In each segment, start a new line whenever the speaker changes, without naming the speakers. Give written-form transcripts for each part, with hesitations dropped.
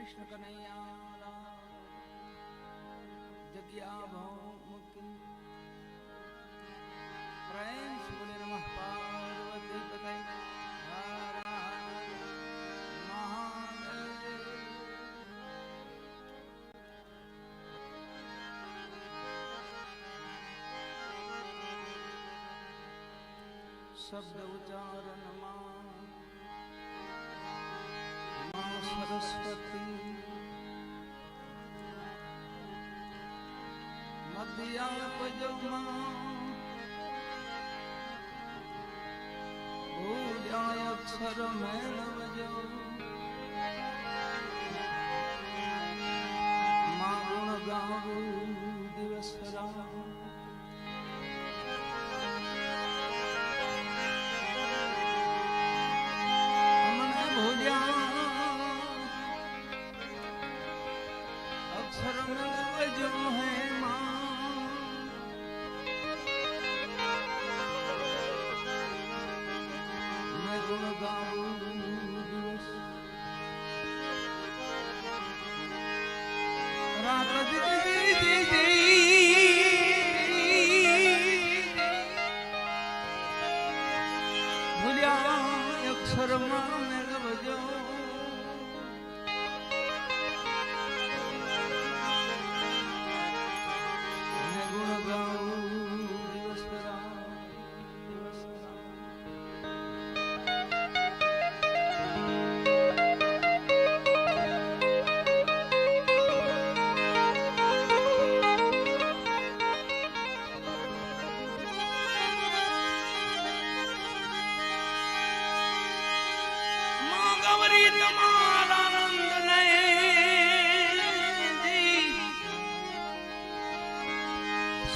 कृष्ण कन्हैया जग्या भौमुखी प्रेम बोले नमः पार्वती पतये हर हर महादेव। शब्द उच्चारण मां सरस्वती मध्यापजो पूजाय अक्षर मेलवजो मां गुण गावो दिवस रात अक्षर मेलवजो है गुण गाऊं दिवस रात भूलिया अक्षर में मेलवजो गुण गाऊं दिवस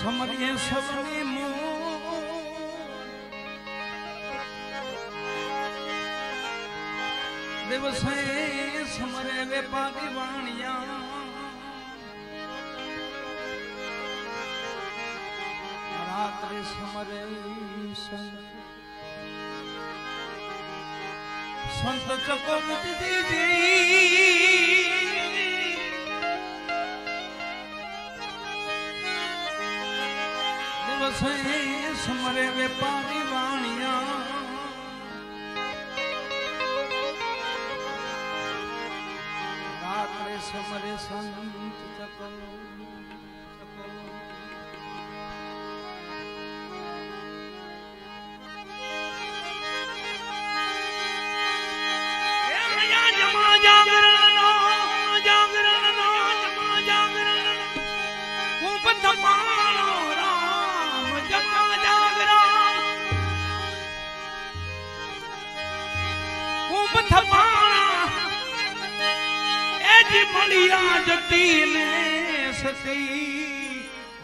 समरिए सबने दिवस समरे व्यापारी वाणिया रात्रि समरे संत चकोमुक्ति दीदी समरे व्यापारी वाणिया रात्रे समरे संत चको मलिया जटी ने सती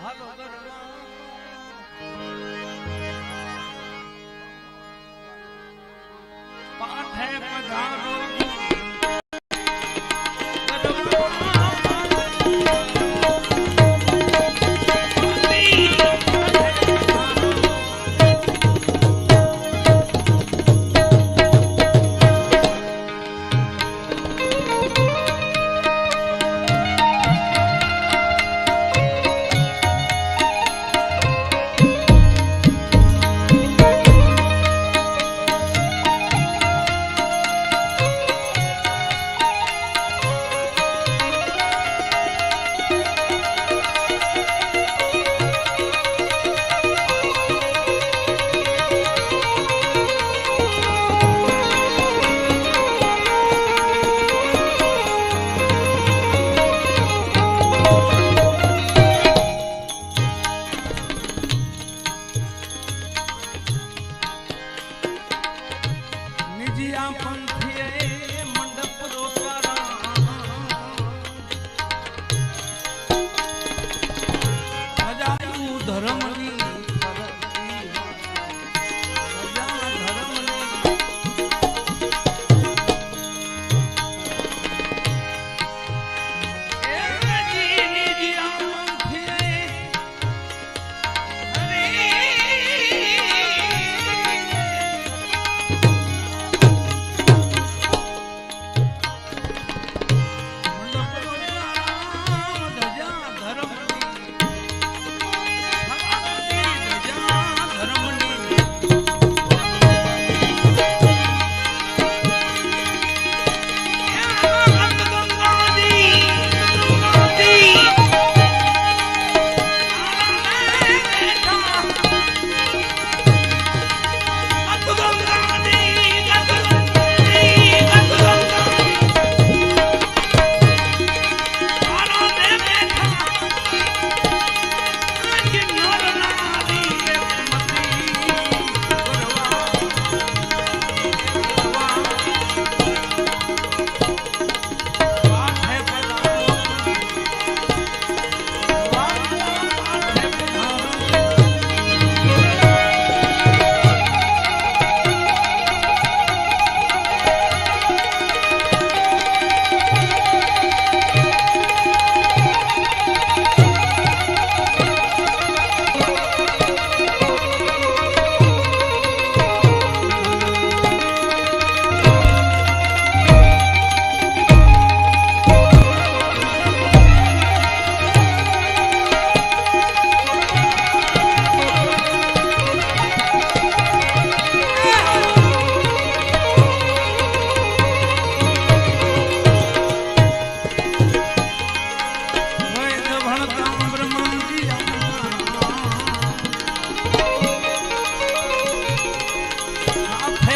हलो गरबा पाठ है पधारो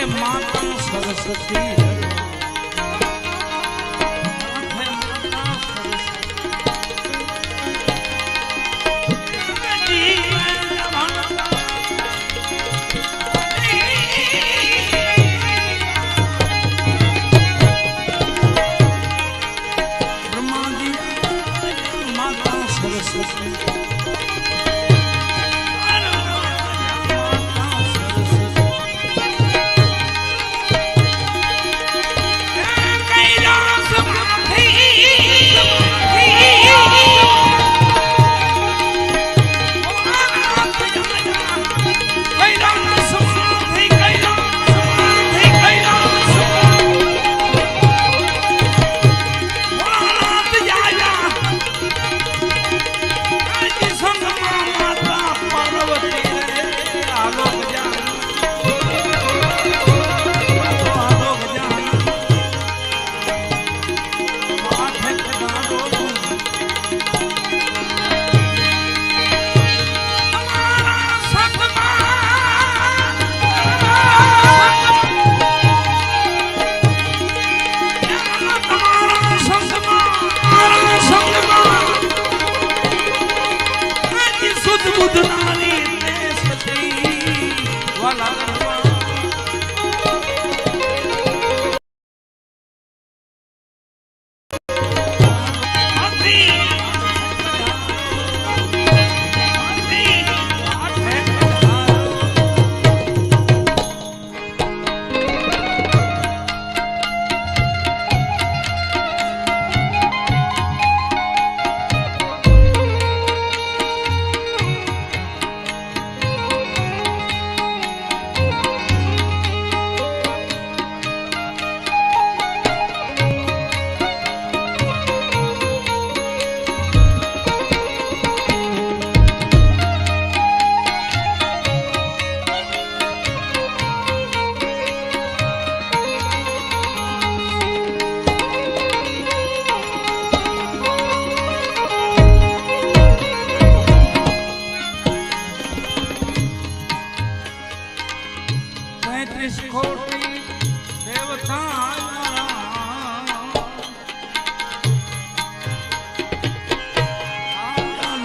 माता सरस्वती ब्रह्मा जी माता सरस्वती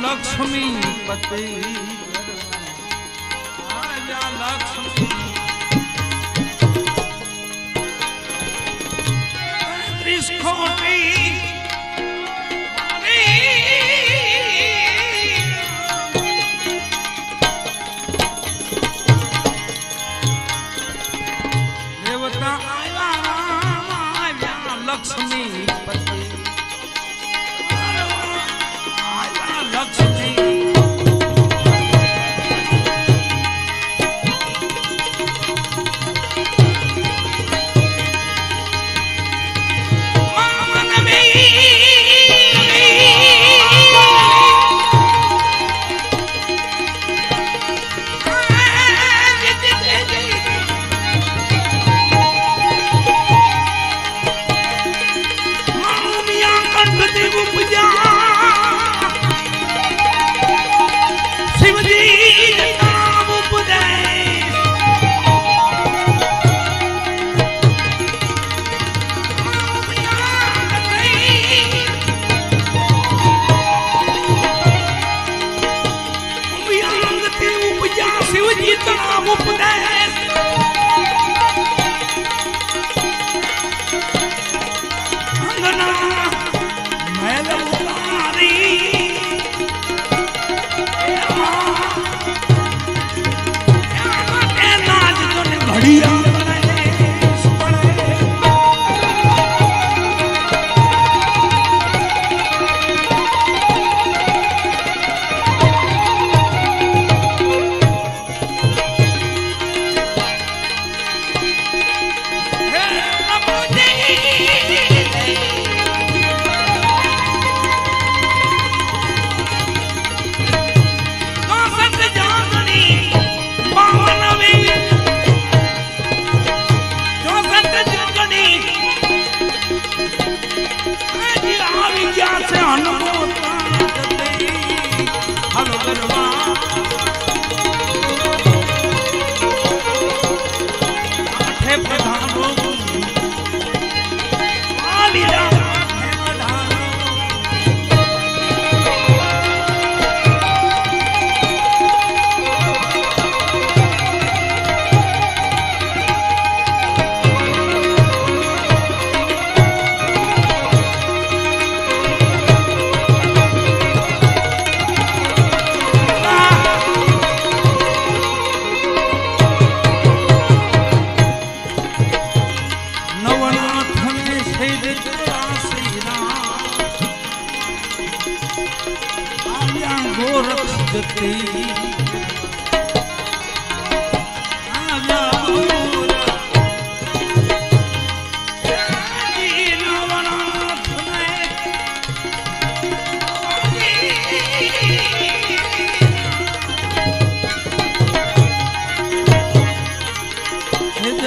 लक्ष्मीपति आजा लक्ष्मी त्रिशकोटि देवता आया लक्ष्मीपति लक्ष्मी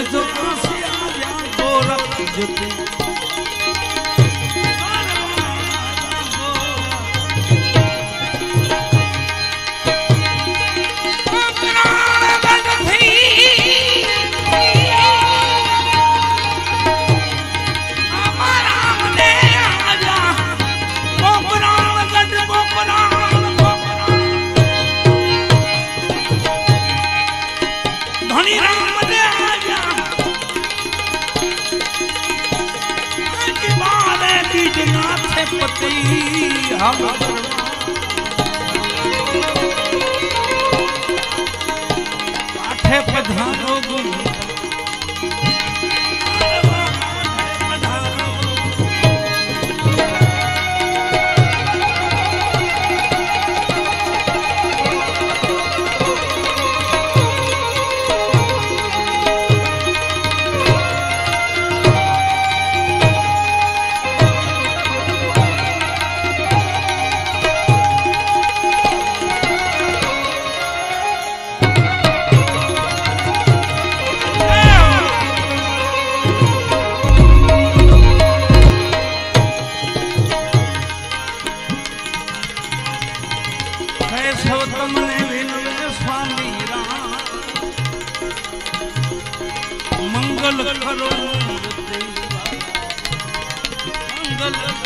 जो आसिया जा गोरख जते काठे पधारो मंगल करो मंगल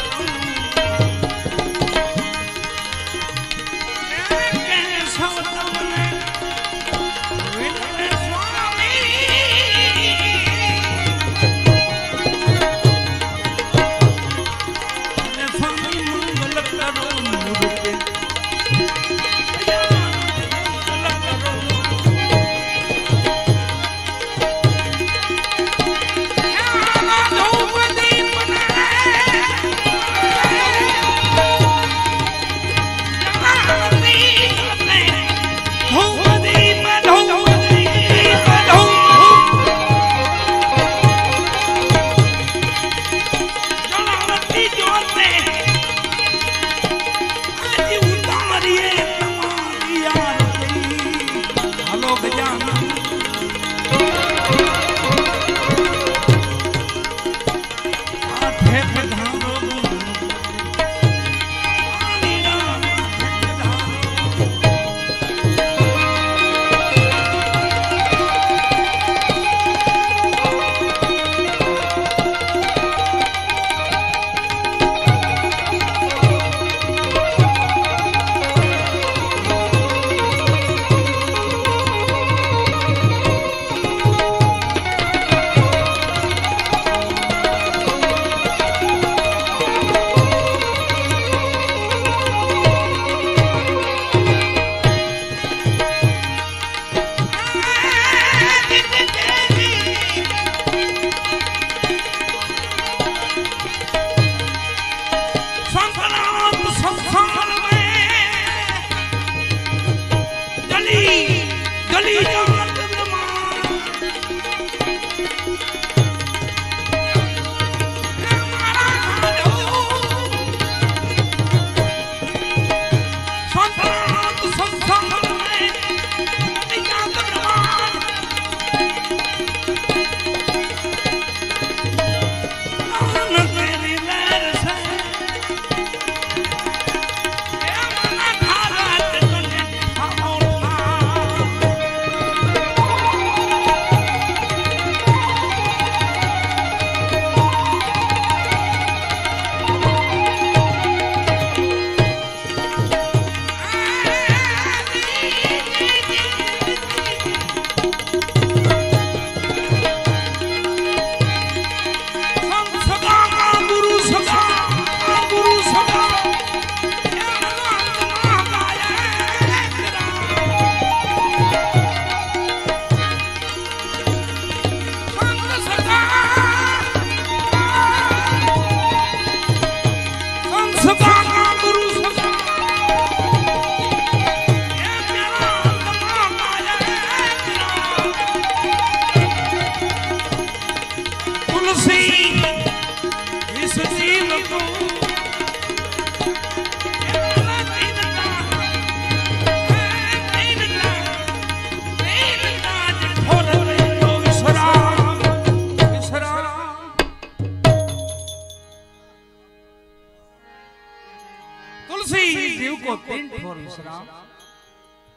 વિશ્રામ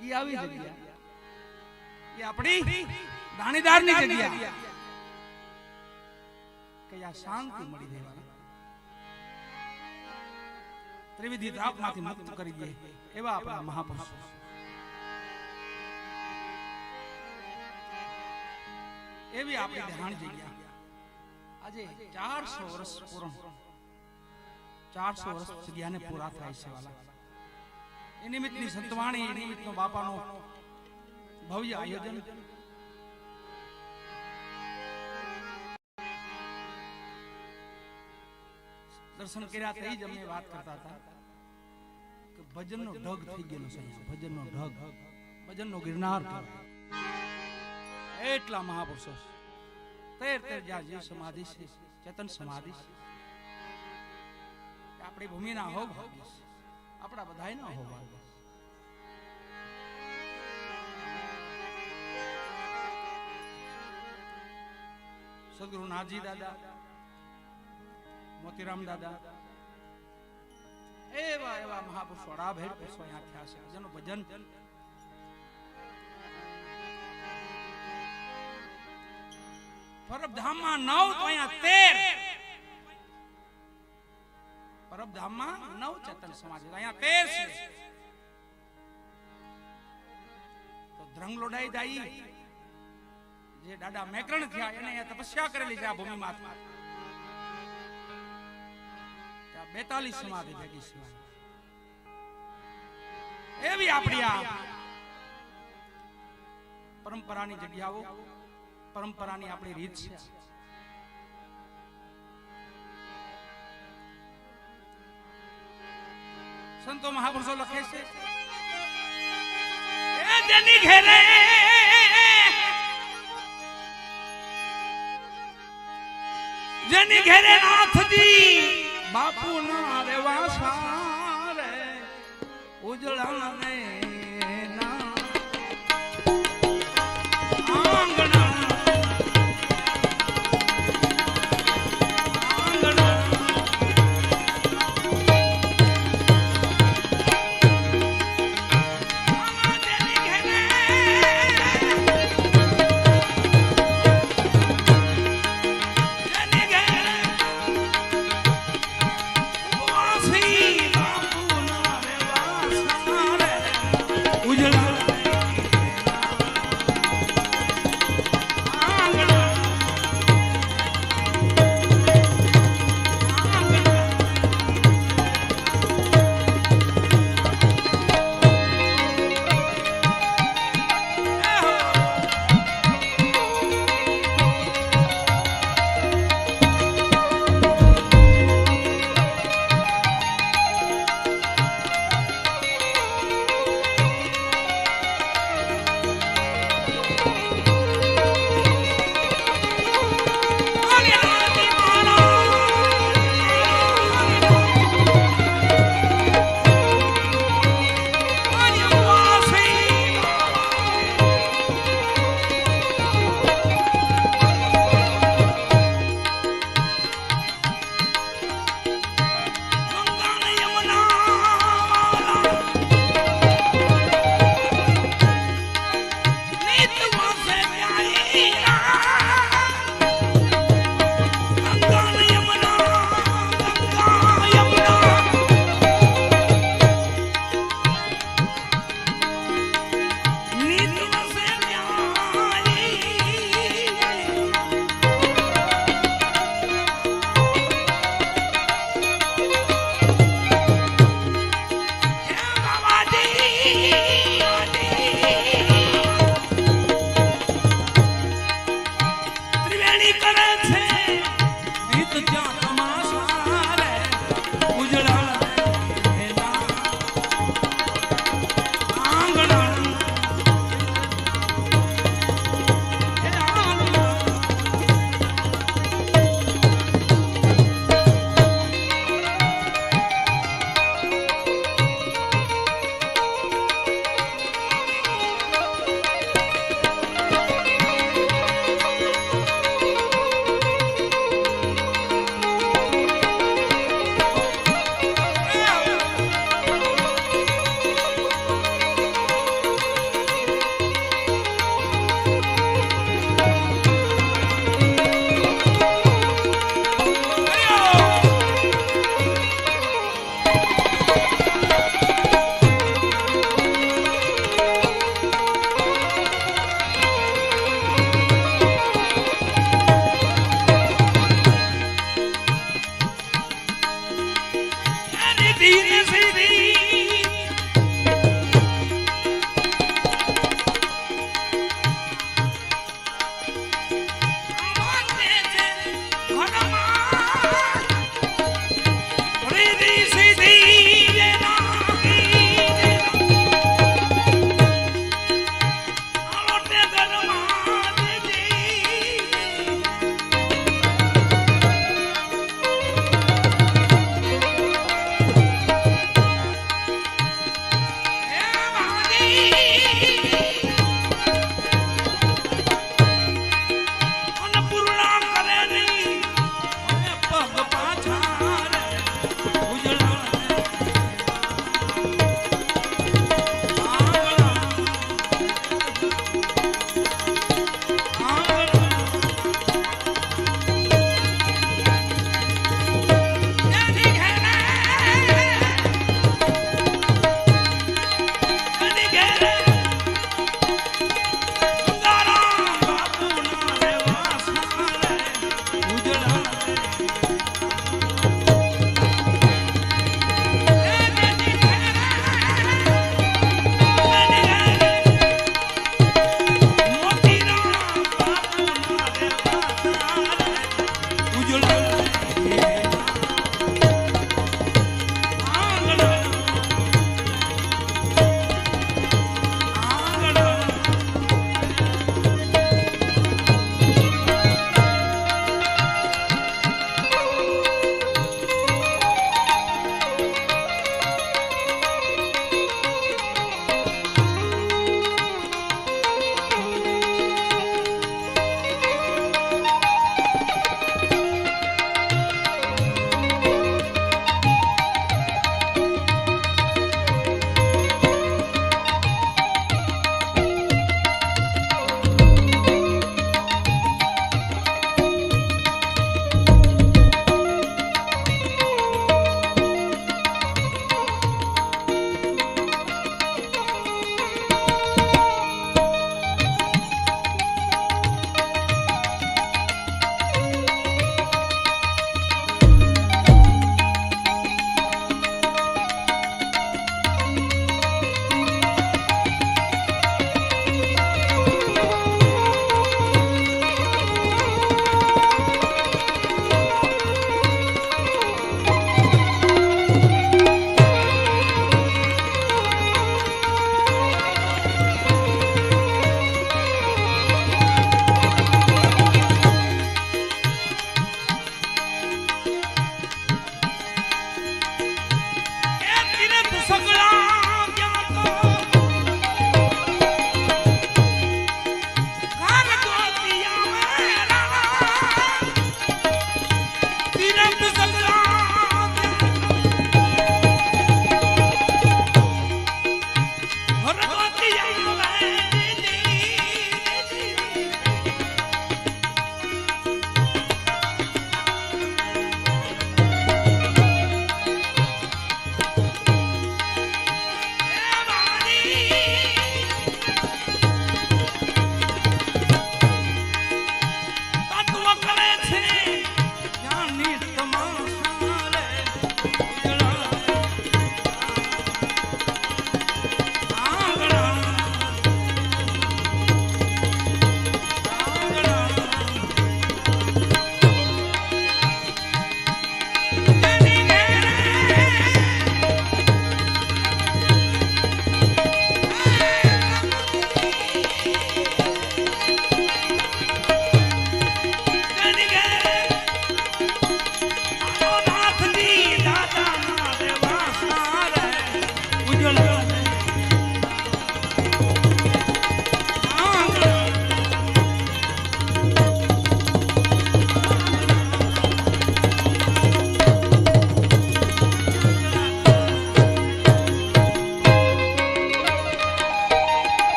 ઈ આવી જગ્યા ઈ આપણી દાણીદારની જગ્યા કે આ શાંતિ મળી દેવા ત્રિવિધિ તાપમાંથી મુક્ત કરી દે એવા આપણા મહાપુરુષો એવી આપણી ધ્યાન જગ્યા આજે 400 વર્ષ પૂર્ણ 400 વર્ષ જગ્યાને પૂરા થાય છે વાલા એ નિમિત્તની સંતવાણી એ નિમિત્તનો બાપાનો ભવ્ય આયોજન દર્શન કર્યા તે જ અમને વાત કરતા હતા કે ભજનનો ઢગ થઈ ગયેલો છે ભજનનો ઢગ ભજનનો ગિરનાર એટલા મહાપુરુષો તેર જ્યાં જે સમાધિ છે ચેતન સમાધિ છે આપણી ભૂમિના હો ભાગ્ય આપણા બધાયના હો ભાગ્ય સદગુરુ નાથજી દાદા મોતીરામ દાદા એવા એવા મહાપુરુષો અડાભેર પુરુષો અહીંયા થયા છે જેનું ભજન પરબધામમાં 9 તો અહીંયા 13 પરબધામમાં 9 ચેતન સમાધિ અહીંયા 13 છે તો દ્રંગ લોડાઈ જાય જે દાદા મેકરણ થયા એને અહીંયા તપસ્યા કરેલી છે આ ભૂમિમાં 42 સમાધિ ભેગી છે એવી આપણી આ પરંપરાની જગ્યાઓ પરંપરાની આપણી રીત છે સંતો મહાપુરુષો લખે છે એ જેની ઘેરે જેની ઘેરે નાથજી બાપુ ના રેવા સારે ઉજળા ને ના આંગણા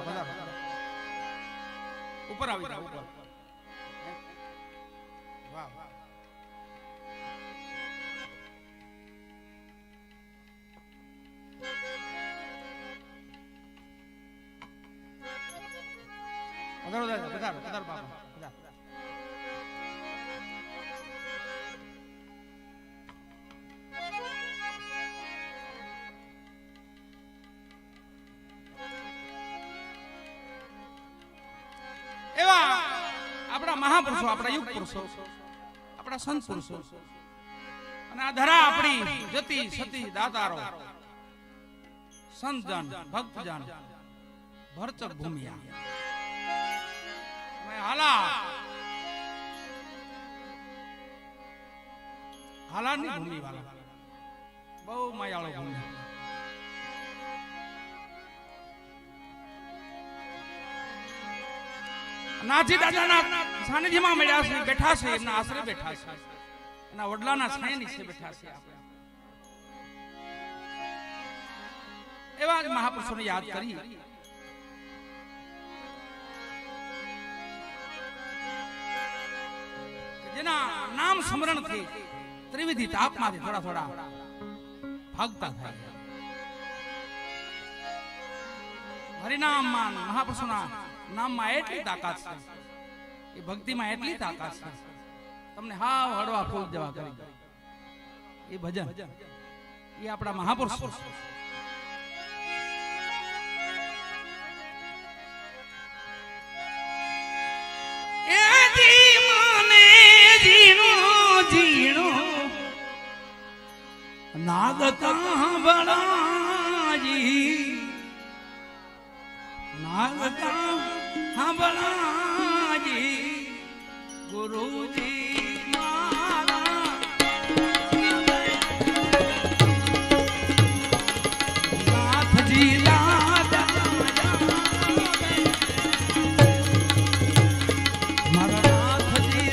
પધારો ઉપર આવી જાઓ ઉપર વાહ વાહ પધારો દાદા પધારો પધારો બાપા પધારો આપણા મહાપુરુષો આપણા યુગ પુરુષો આપણા સંત પુરુષો અને આ ધરા આપણી જતી સતી દાતારો સંતજન ભક્તજન ભરચક ભૂમિયા હાલાની ભૂમિ વાળા બહુ માયાળો ભૂમિ નાથજી દાદાના સાનિધ્યમાં મળ્યા છે બેઠા છે એમના આશરે બેઠા છે એના વડલાના છાયા નીચે બેઠા છે આપણે એવા જ મહાપુરુષોને યાદ કરી જેના નામ સ્મરણથી ત્રિવિધિ તાપમાંથી થોડા થોડા ભાગતા થાય હરિનામમાં મહાપુરુષોના નામમાં એટલી તાકાત છે એ ભક્તિમાં એટલી તાકાત છે તમને હાવ હળવા ફૂલ જવા કરી એ ભજન એ આપણા મહાપુરુષો નાગતા બળાજી નાગતા બળાજી ગુરુજી મારા નાથજી દાદા મારા નાથજી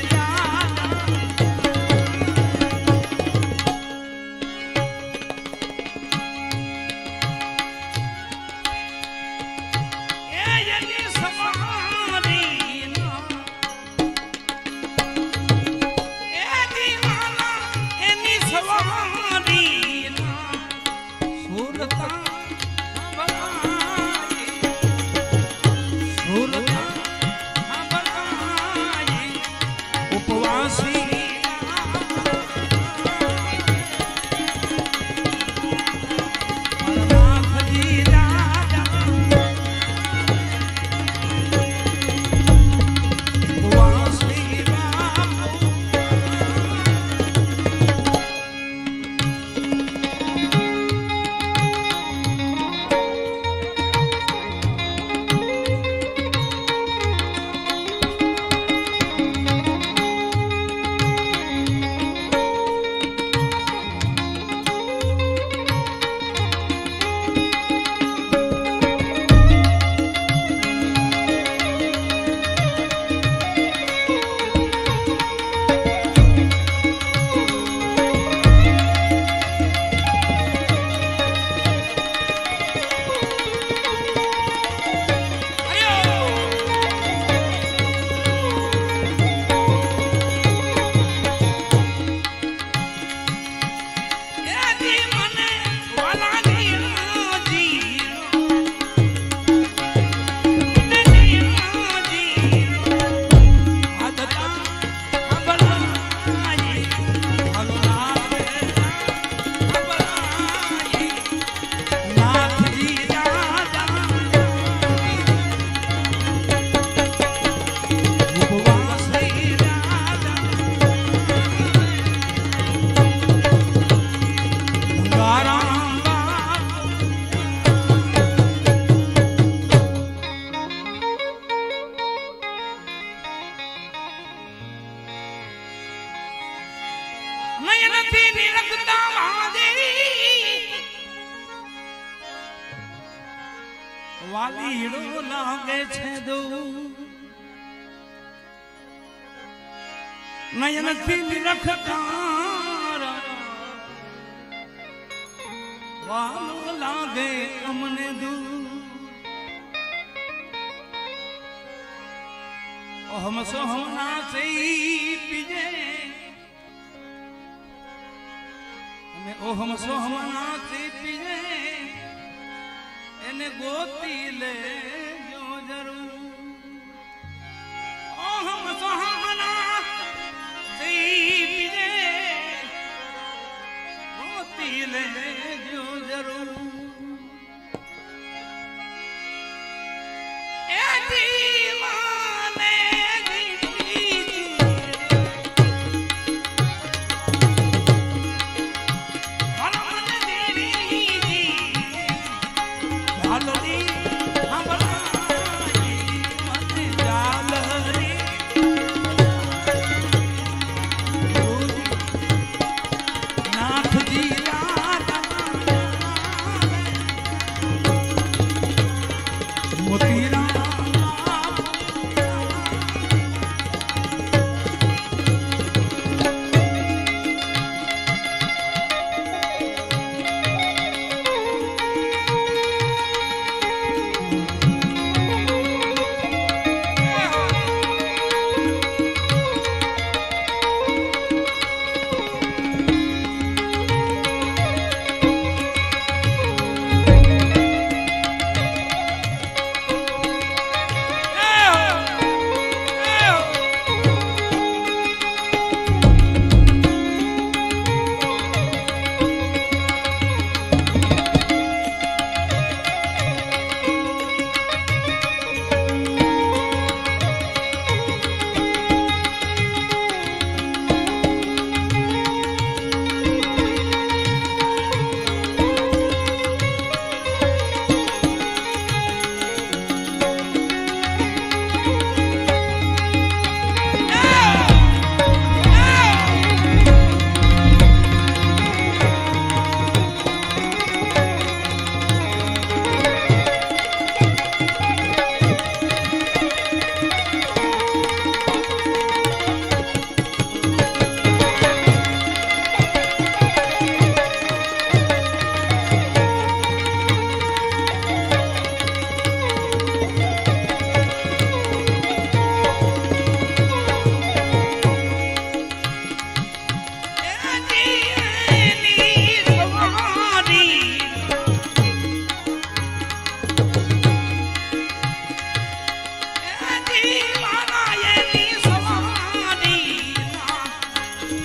વાલીડો લાગે છે દો નયન થી નિરખતાર વાલો લાગે અમને દૂર हम सोहना से पीजे मैं ओ हम सोहना से पीजे एने गोती ले जो जरूर ओ हम सोहना से पीजे गोती ले जो जरूर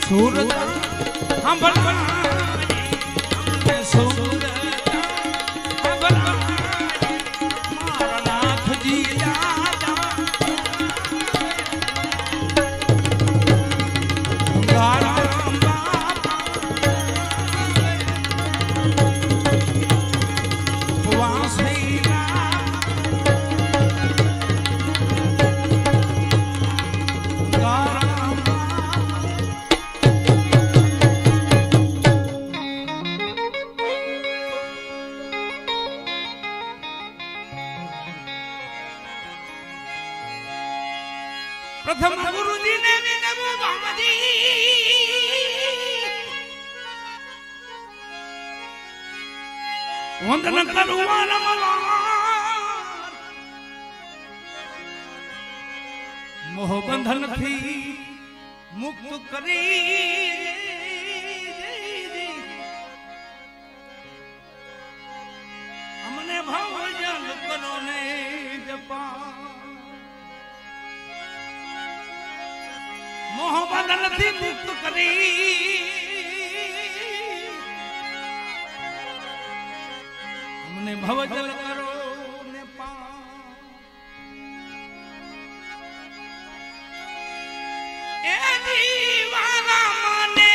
सूरत हम बना सूरत हम बना मारा नाथ जी लादा गारा प्रथम गुरु जी ने विनम्र बाजी वंदन करुवान मलार मोह बंधन थी मुक्त करी हमने भवजन करो ने जपा मोह बंधन थी मुक्त करी हमने भवजल करो ने पा ए दीवाना माने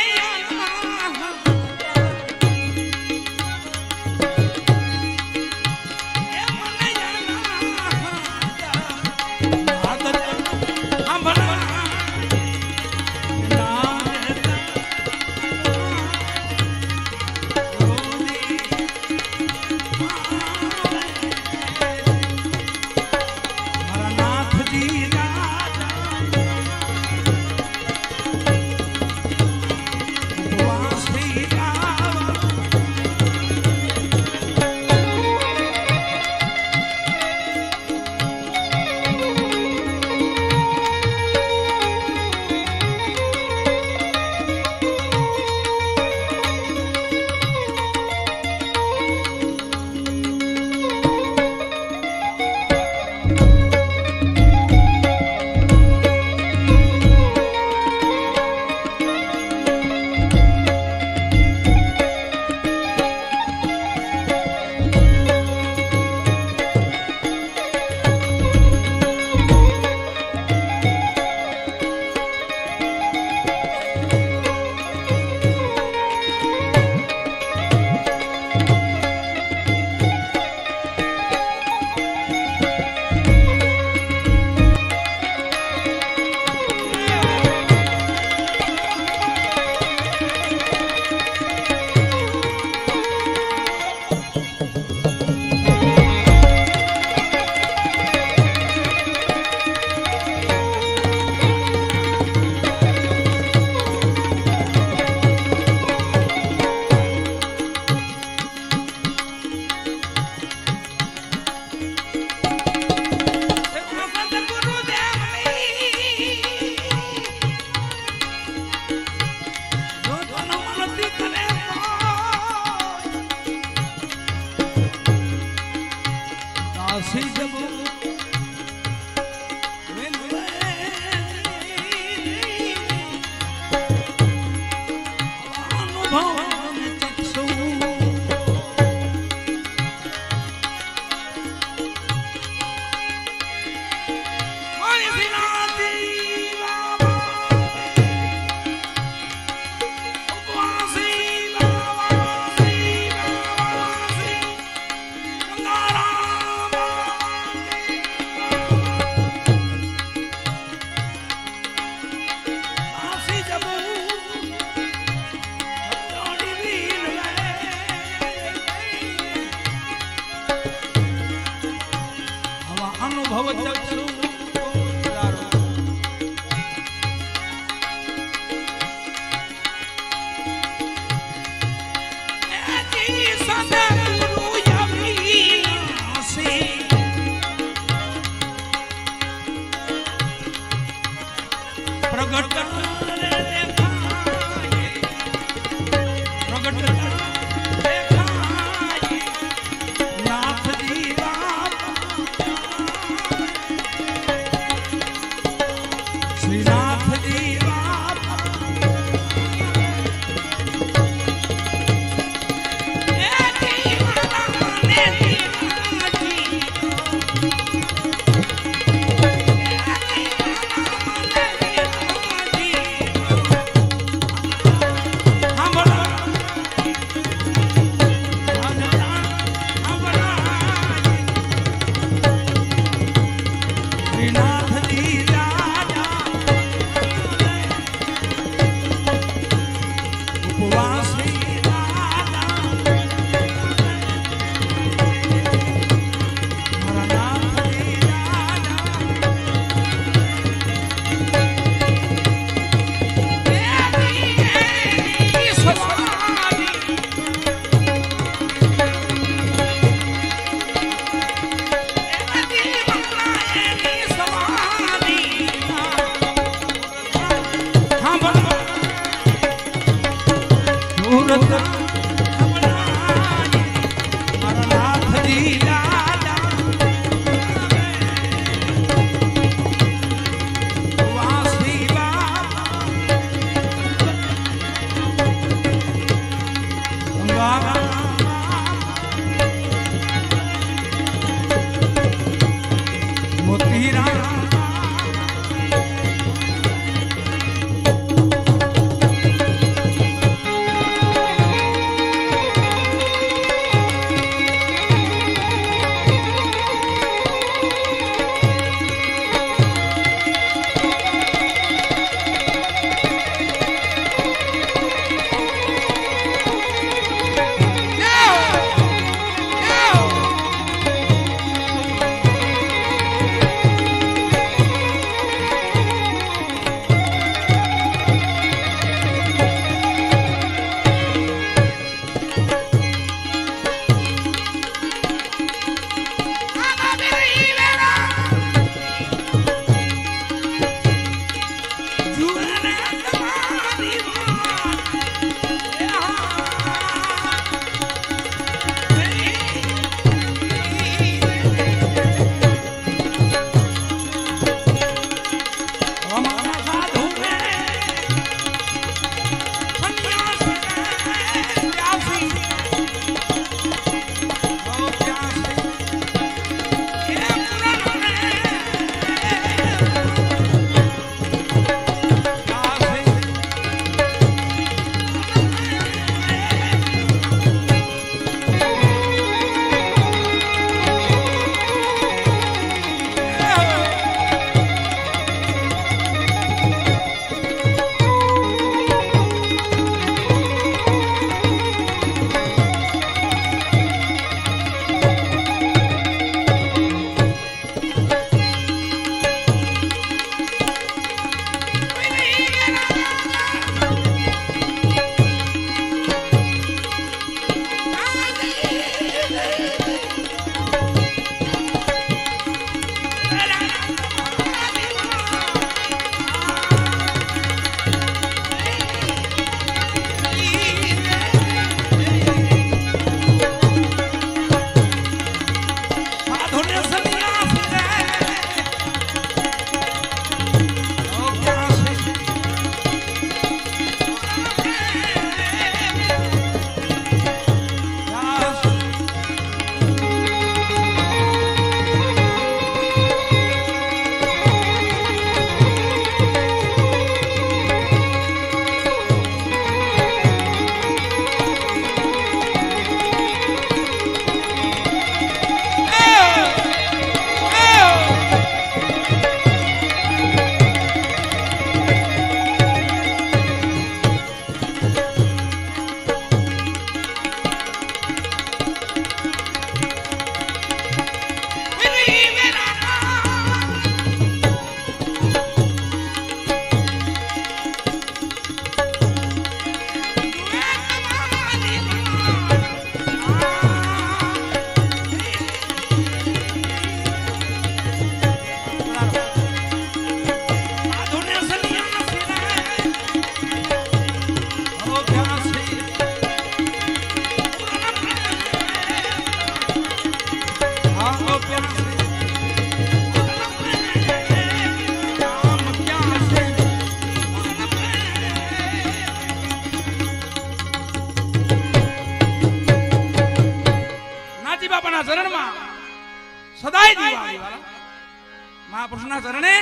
મહાપુરુષના ચરણે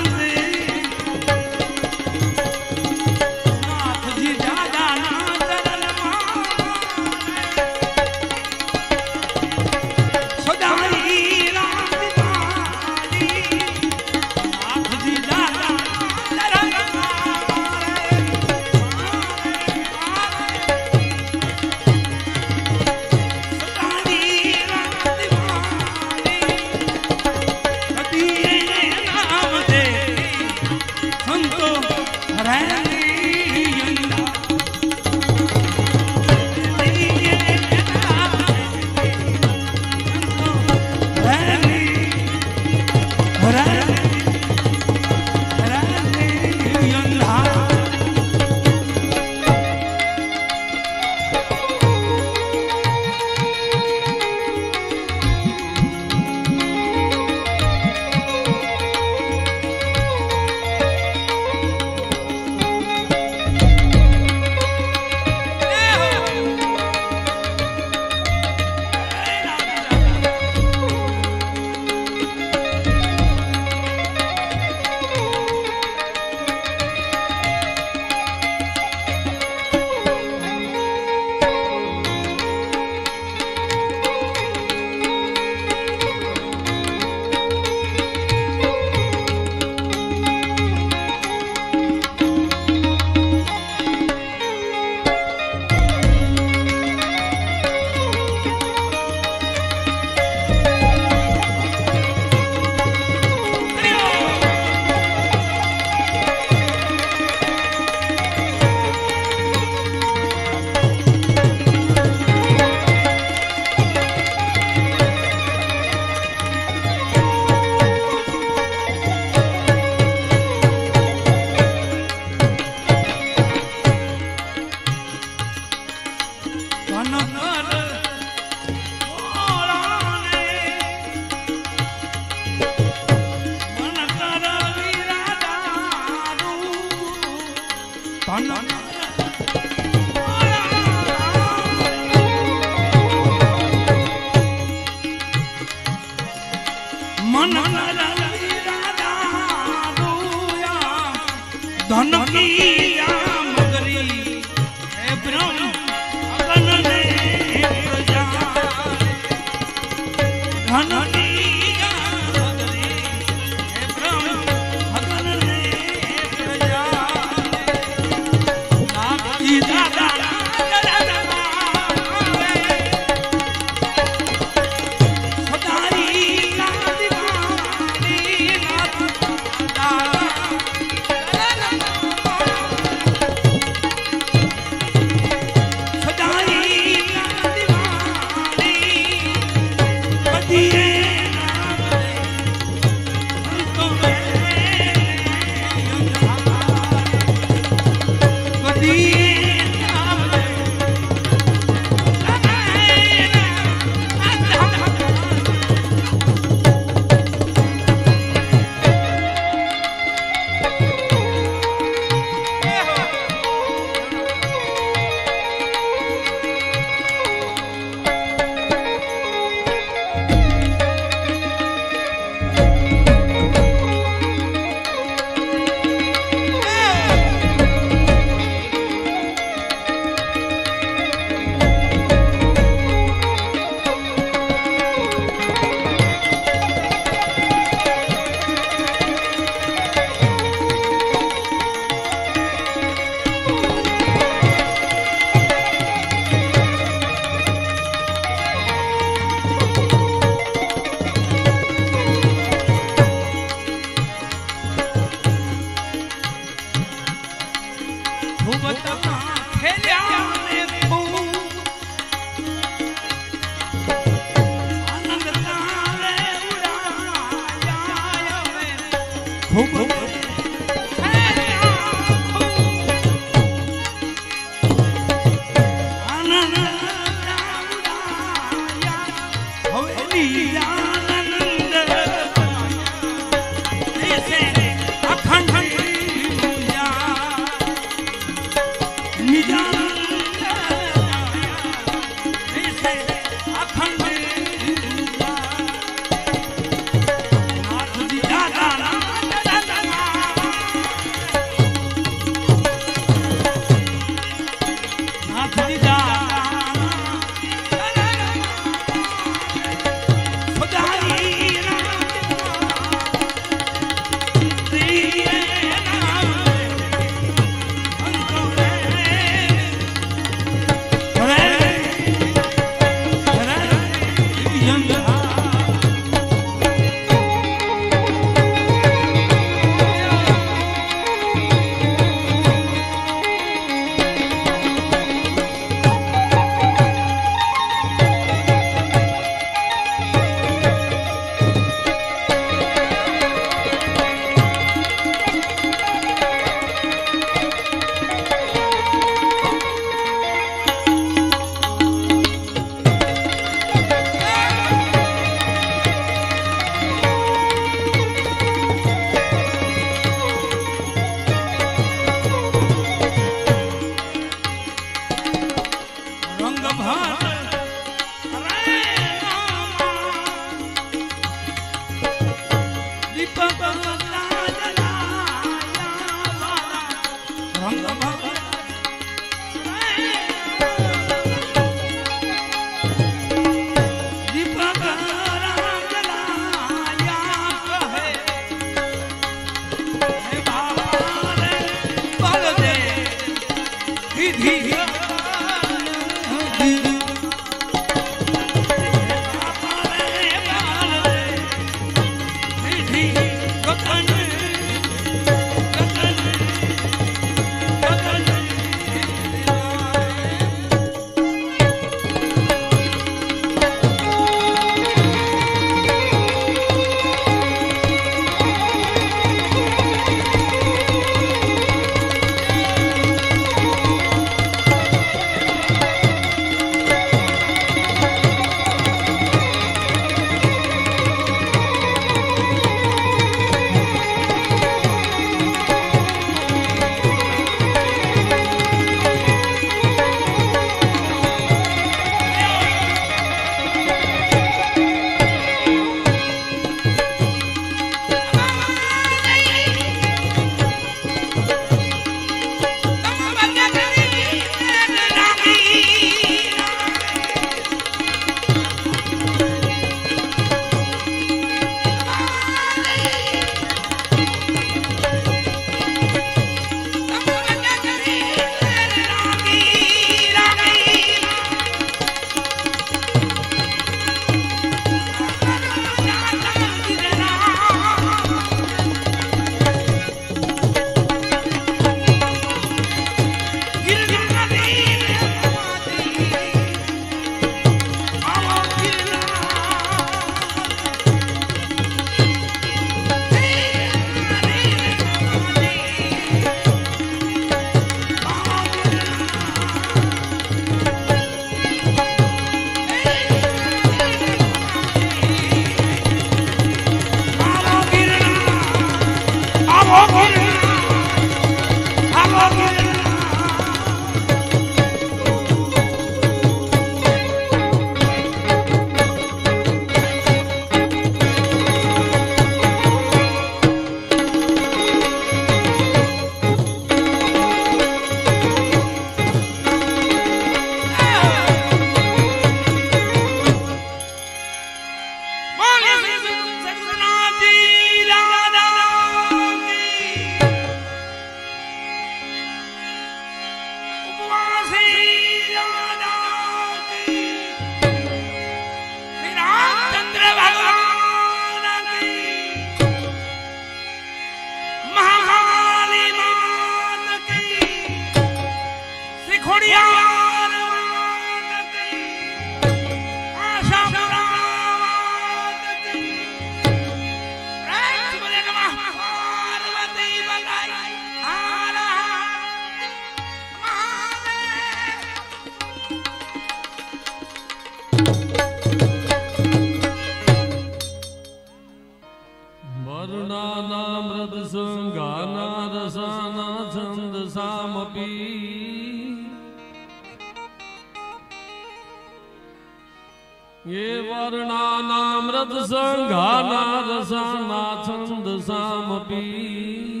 વર્ણાનામૃત સંઘાના રસાના છંદ સામપી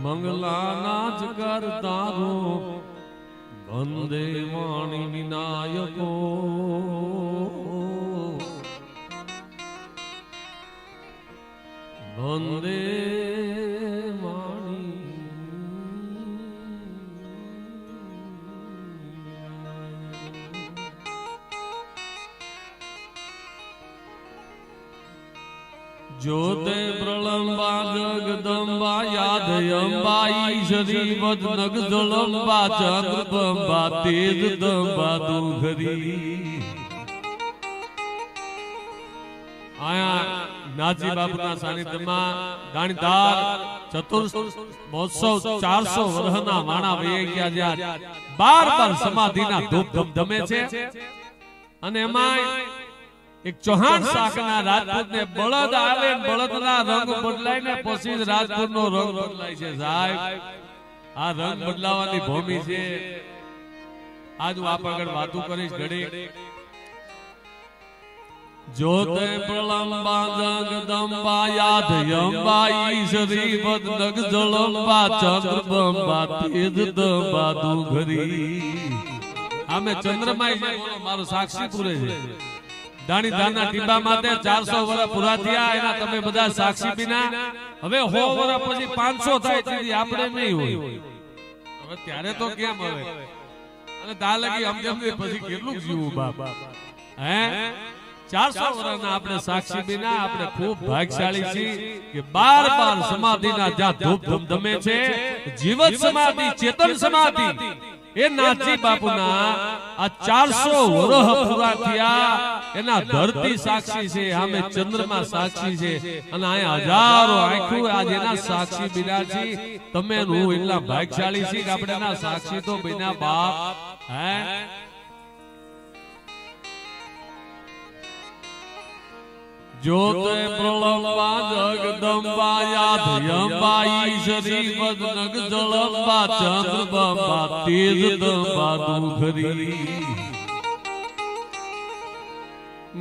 મંગલાના જ કરતારો વંદે વાણી વિનાયકો વંદે વાણી જ્યોતે પ્રલંબા જગદંબા યાદયંબા ઈશ્વરી વદનગ જળંબા ચંદ્રબંબા તેજ દંબા દુઘરી આયા નાજી બાપુના સાનિધ્યમાં ગાણીદાર ચતુર્થ મહોત્સવ 400 વર્ષના વાણા વહી ગયા જ્યાં 12 સમાધિના ધૂપ ધમધમે છે અને એમાં એક ચૌહાણ શાખના રાજપૂતને બળદ આવે બળદના રંગ બદલાય ને પછી જ રાજપૂતનો રંગ બદલાય છે સાહેબ આ રંગ બદલાવાની ભૂમિ છે આજ હું આપ આગળ વાતો કરીશ ઘડી જ્યોતે પ્રલંબા જગદંબા યાદયંબા ઈશ્વરી વદનગ જળંબા ચંદ્રબંબા તેજ દંબા દુઘરી આમે ચંદ્રમાય છે બોલો મારો સાક્ષી પૂરે છે દાણીદારના ટીબા માટે 400 વર્ષ પૂરા થયા એના તમે બધા સાક્ષી બિના હવે 100 વર્ષ પછી 500 થાય તેથી આપણે નહીં હોય હવે ત્યારે તો કેમ હવે અને તા લગી અમજમ પછી કેટલું જીવું બાપ હે 400 વર્ષના આપણે સાક્ષી બિના આપણે ખૂબ ભાગ્યશાળી છીએ કે 12 સમાધિના જ્યાં ધૂપ ધમધમે છે જીવત સમાધિ ચેતન સમાધિ એ નાથજી બાપુના આ 400 વર્ષ પૂરા થયા એના ધરતી સાક્ષી છે આમે ચંદ્રમા સાક્ષી છે અને આ હજારો આંખો આજ એના સાક્ષી બિના છે તમે હું એટલા ભાગ્યશાળી છીએ કે આપણે એના સાક્ષી તો બિના બાપ હે જ્યોતે પ્રલંબા જગદંબા યાદયંબા ઈશ્વરી વદનગ જળંબા ચંદ્રબંબા તેજ દંબા દુઘરી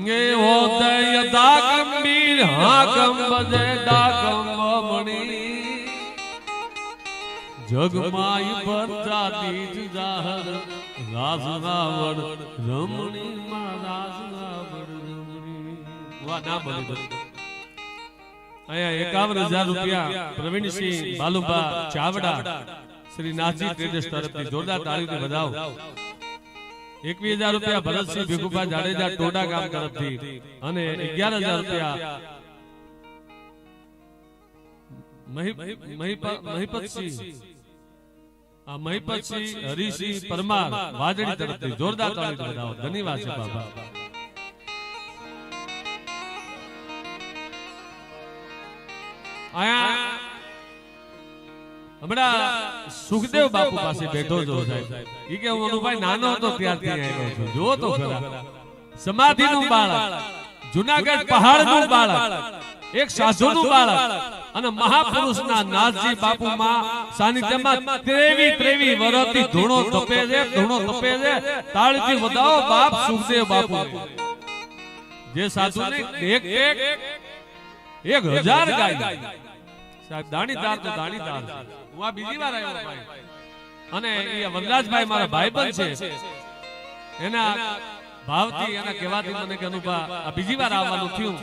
ગે હોતે યદા ગંભીર હાકમ બજે ડાકમ મણી જગમાઈ પર જાતી જાહર રાસનાવડ રમણી માં રાસનાવડ અહીંયા 51,000 રૂપિયા પ્રવીણસિંહ બાલુબા ચાવડા શ્રી નાથજી ટ્રેડર્સ તરફથી જોરદાર તાળીથી વધાવો 21,000 રૂપિયા ભરતસિંહ ભીખુભા જાડેજા ટોડા ગામ તરફથી અને 11,000 રૂપિયા મહિપતસિંહ હરિસિંહ પરમાર વાજડી તરફથી જોરદાર તાળીથી વધાવો ધન્યવાદ છે બાબા હમણાં સુખદેવ બાપુ પાસે બેઠો જો સાહેબ ઈ કે હું ભાઈ નાનો હતો ત્યારથી આવ્યો છું જો તો ખરા સમાધિનું બાળક જુનાગઢ પહાડનું બાળક એક સાધુનું બાળક અને મહાપુરુષના નાથજી બાપુમાં સાનિધ્યમાં 23 વર્ષથી ધૂણો તપે છે તાળીથી વધાવો બાપ સુખદેવ બાપુ જે સાધુને એક 1000 ગાય સાહેબ દાણીદાર તો દાણીદાર હું આ બીજી વાર આવ્યો ભાઈ અને એ વનરાજભાઈ મારા ભાઈબંધ છે એના ભાવથી એના કહેવાથી મને કે અનુભા આ બીજી વાર આવવાનું થયું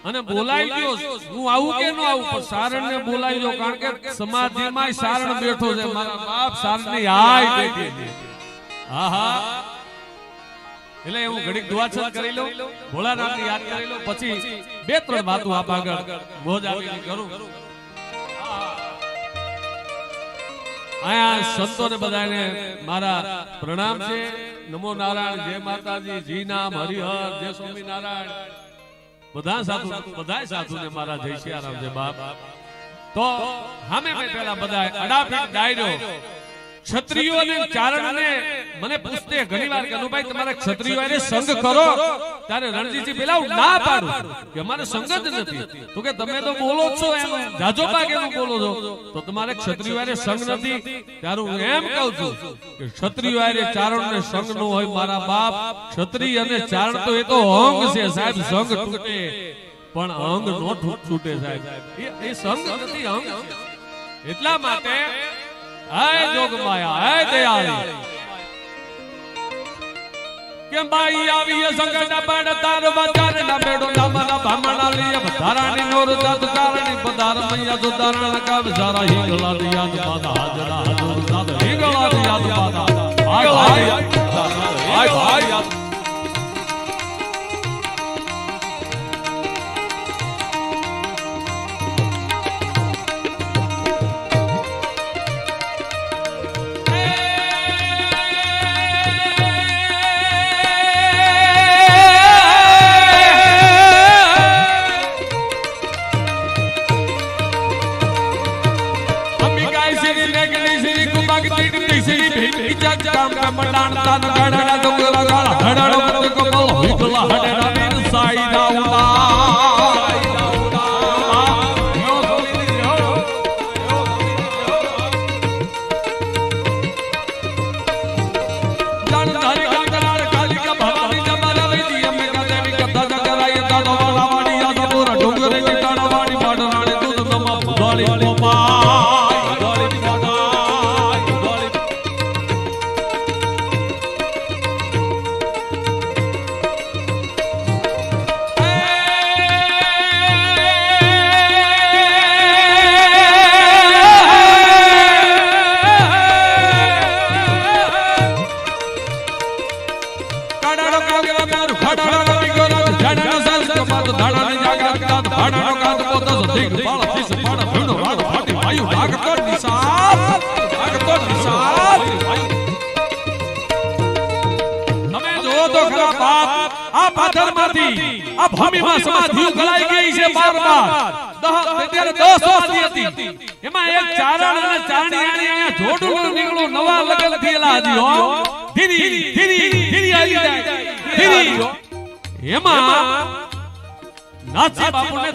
અને બોલાઈ ગયો હું આવું કે ન આવું પણ સારણને બોલાઈ ગયો કારણ કે સમાધિમાં સારણ બેઠો છે મારા બાપ સારણની હાય બેઠી આહા એટલે હું ઘડીક દુઆ કરી લઉં ભોળાનાથને યાદ કરી લઉં પછી 2-3 વાતો આપ આગળ મોજ આવીને કરું આયા સંતોને બધાને મારા પ્રણામ છે નમો નારાયણ જય માતાજી જી નામ હરિહર જય સ્વામિનારાયણ બધા સાધુને મારા જય સિયારામ છે બાપ તો સામે મેં પેલા બધા અડાફીટ ડાયરો ક્ષત્રિયો અને ચારણને મને પૂછતે ઘણીવાર કે ભાઈ તમારે ક્ષત્રિયો આરે સંગ કરો, ત્યારે રણજીતજી પેલા હું ના પાડું કે અમારે સંગ જ નથી. તો કે તમે તો બોલો છો એમ જાજો પાગેનું બોલો છો, તો તમારે ક્ષત્રિયો આરે સંગ નથી. ત્યારે હું એમ કહું છું કે ક્ષત્રિયો આરે ચારણને સંગ નો હોય મારા બાપ. ક્ષત્રિય અને ચારણ તો એ તો અંગ છે સાહેબ, સંગ તૂટે પણ અંગ નો છૂટે સાહેબ, એ સંગ નથી અંગ. એટલા માટે હાય જોગમાયા હાય દયાળી કે બાઈ આવી સંગના પાડ તાર બચાર ના બેડો નામના ભામણા લીય ધારાણી નોર જાત કારણી પધાર મૈયા જો ધારણ કા વિચારા હિંગલા યાદ બાદા હાજરા હજુર જાત હિંગલા યાદ બાદા હાય હાય હાય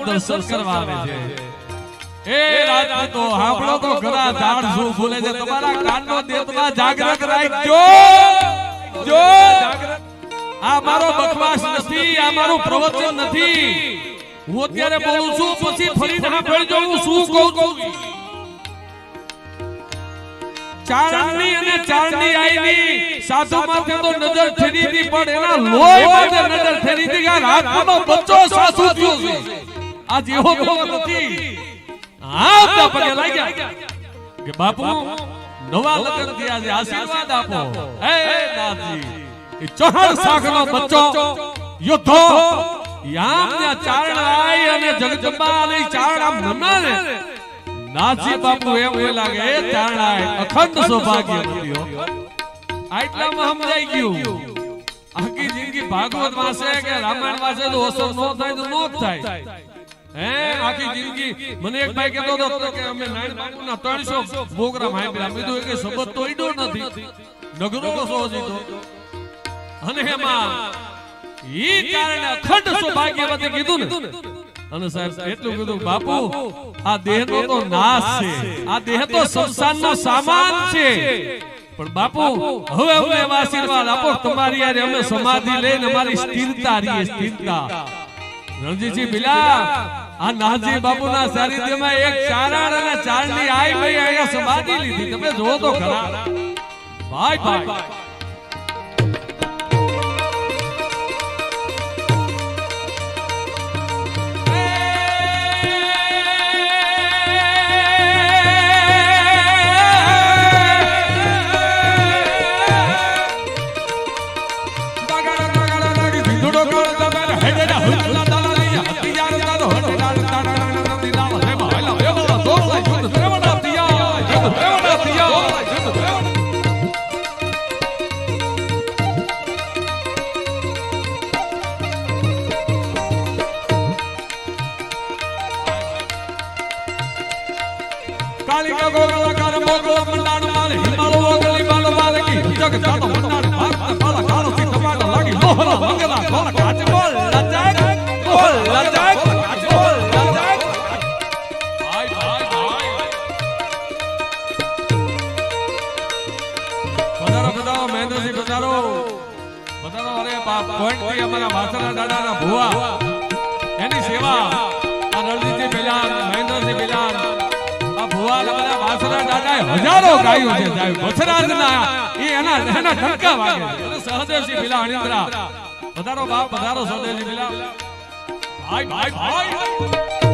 દર્શન કરવા આવે છે. એ રાજપૂતો આપણો તો ઘણા ઝાડ શું ફૂલે છે, તમારા કાનનો દેતમાં જાગૃત રાખજો. જો આ મારો બકવાસ નથી, આ મારું પ્રવચન નથી. હું અત્યારે બોલું છું, પછી ફરીને સાંભળજો હું શું કહું છું. ચારણની અને ચારણી આઈની સાધુ માથે તો નજર ફેરી હતી, પણ એના લોહી માથે નજર ફેરી હતી કે રાજનો બચ્ચો સાસુ થયો છે. આ જેવો તો નથી. હા પગે લાગ્યા કે બાપુ નવા લગ્ન થયા છે, આશીર્વાદ આપો. હે નાથજી, એ ચહળ શાખનો બચ્ચો યોદ્ધો યામના ચારણ આઈ અને જગદંબા અને ચારણ આમ નમાને નાથજી બાપુ એમ લાગે એ ચારણ આઈ અખંડ સૌભાગ્ય મળ્યો. આટલામાં સમજાઈ ગયું. આખી જિંદગી ભાગવત વાંચે કે રામાયણ વાંચે તો અસર નો થાય તો નો થાય. હે આખી જિંદગી મને એક ભાઈ કહેતો હતો કે અમે નારાયણ બાપુના 300 પ્રોગ્રામ આપ્યા, મેં કીધું કે શબ્દ તો ઈડો નથી, નગરો સો જીતો. અને એમાં ઈ કારણે અખંડ સૌભાગ્યવતી કીધું ને. અને સાહેબ એટલું કીધું બાપુ આ દેહનો તો નાશ છે, આ દેહ તો સંસારનો સામાન છે, પણ બાપુ હવે અમને એવા આશીર્વાદ આપો તમારી યારે અમે સમાધિ લઈને અમારી સ્થિરતા રહીએ, સ્થિરતા. રણજીતજી બિલા આ નાથજી બાપુના સાનિધ્યમાં એક ચારણ અને ચારણી આઈ ભાઈ અહીંયા સમાધિ લીધી. તમે જોવો તો ખરા ભાઈ ભાઈ. કાલિકા ગોગલા કાર મોગલા મંડાણ માર હિમાલય જાતો મંડાણી ભાગતા કાળા કાળોથી કપાટા લાગી લોહરા મંગલા કોણ કાચ બોલ લજક કાચ બોલ લજક ભાઈ પધારો મહેન્દ્રસિંહ પધારો અરે પોઈન્ટ થી અમારા વાસણા દાદાના ભુવા એની સેવા આ રણજીતજી પેલાન મહેન્દ્રસિંહ પેલાન આ ભુવા અમારા વાસણા દાદાએ હજારો ગાયો છે સાહેબ વછરાજના એ એના ટંકા વાગે અને સહદેવસિંહ પેલા અણિંદ્રા પધારો બાપ પધારો સહદેવસિંહ પેલા ભાઈ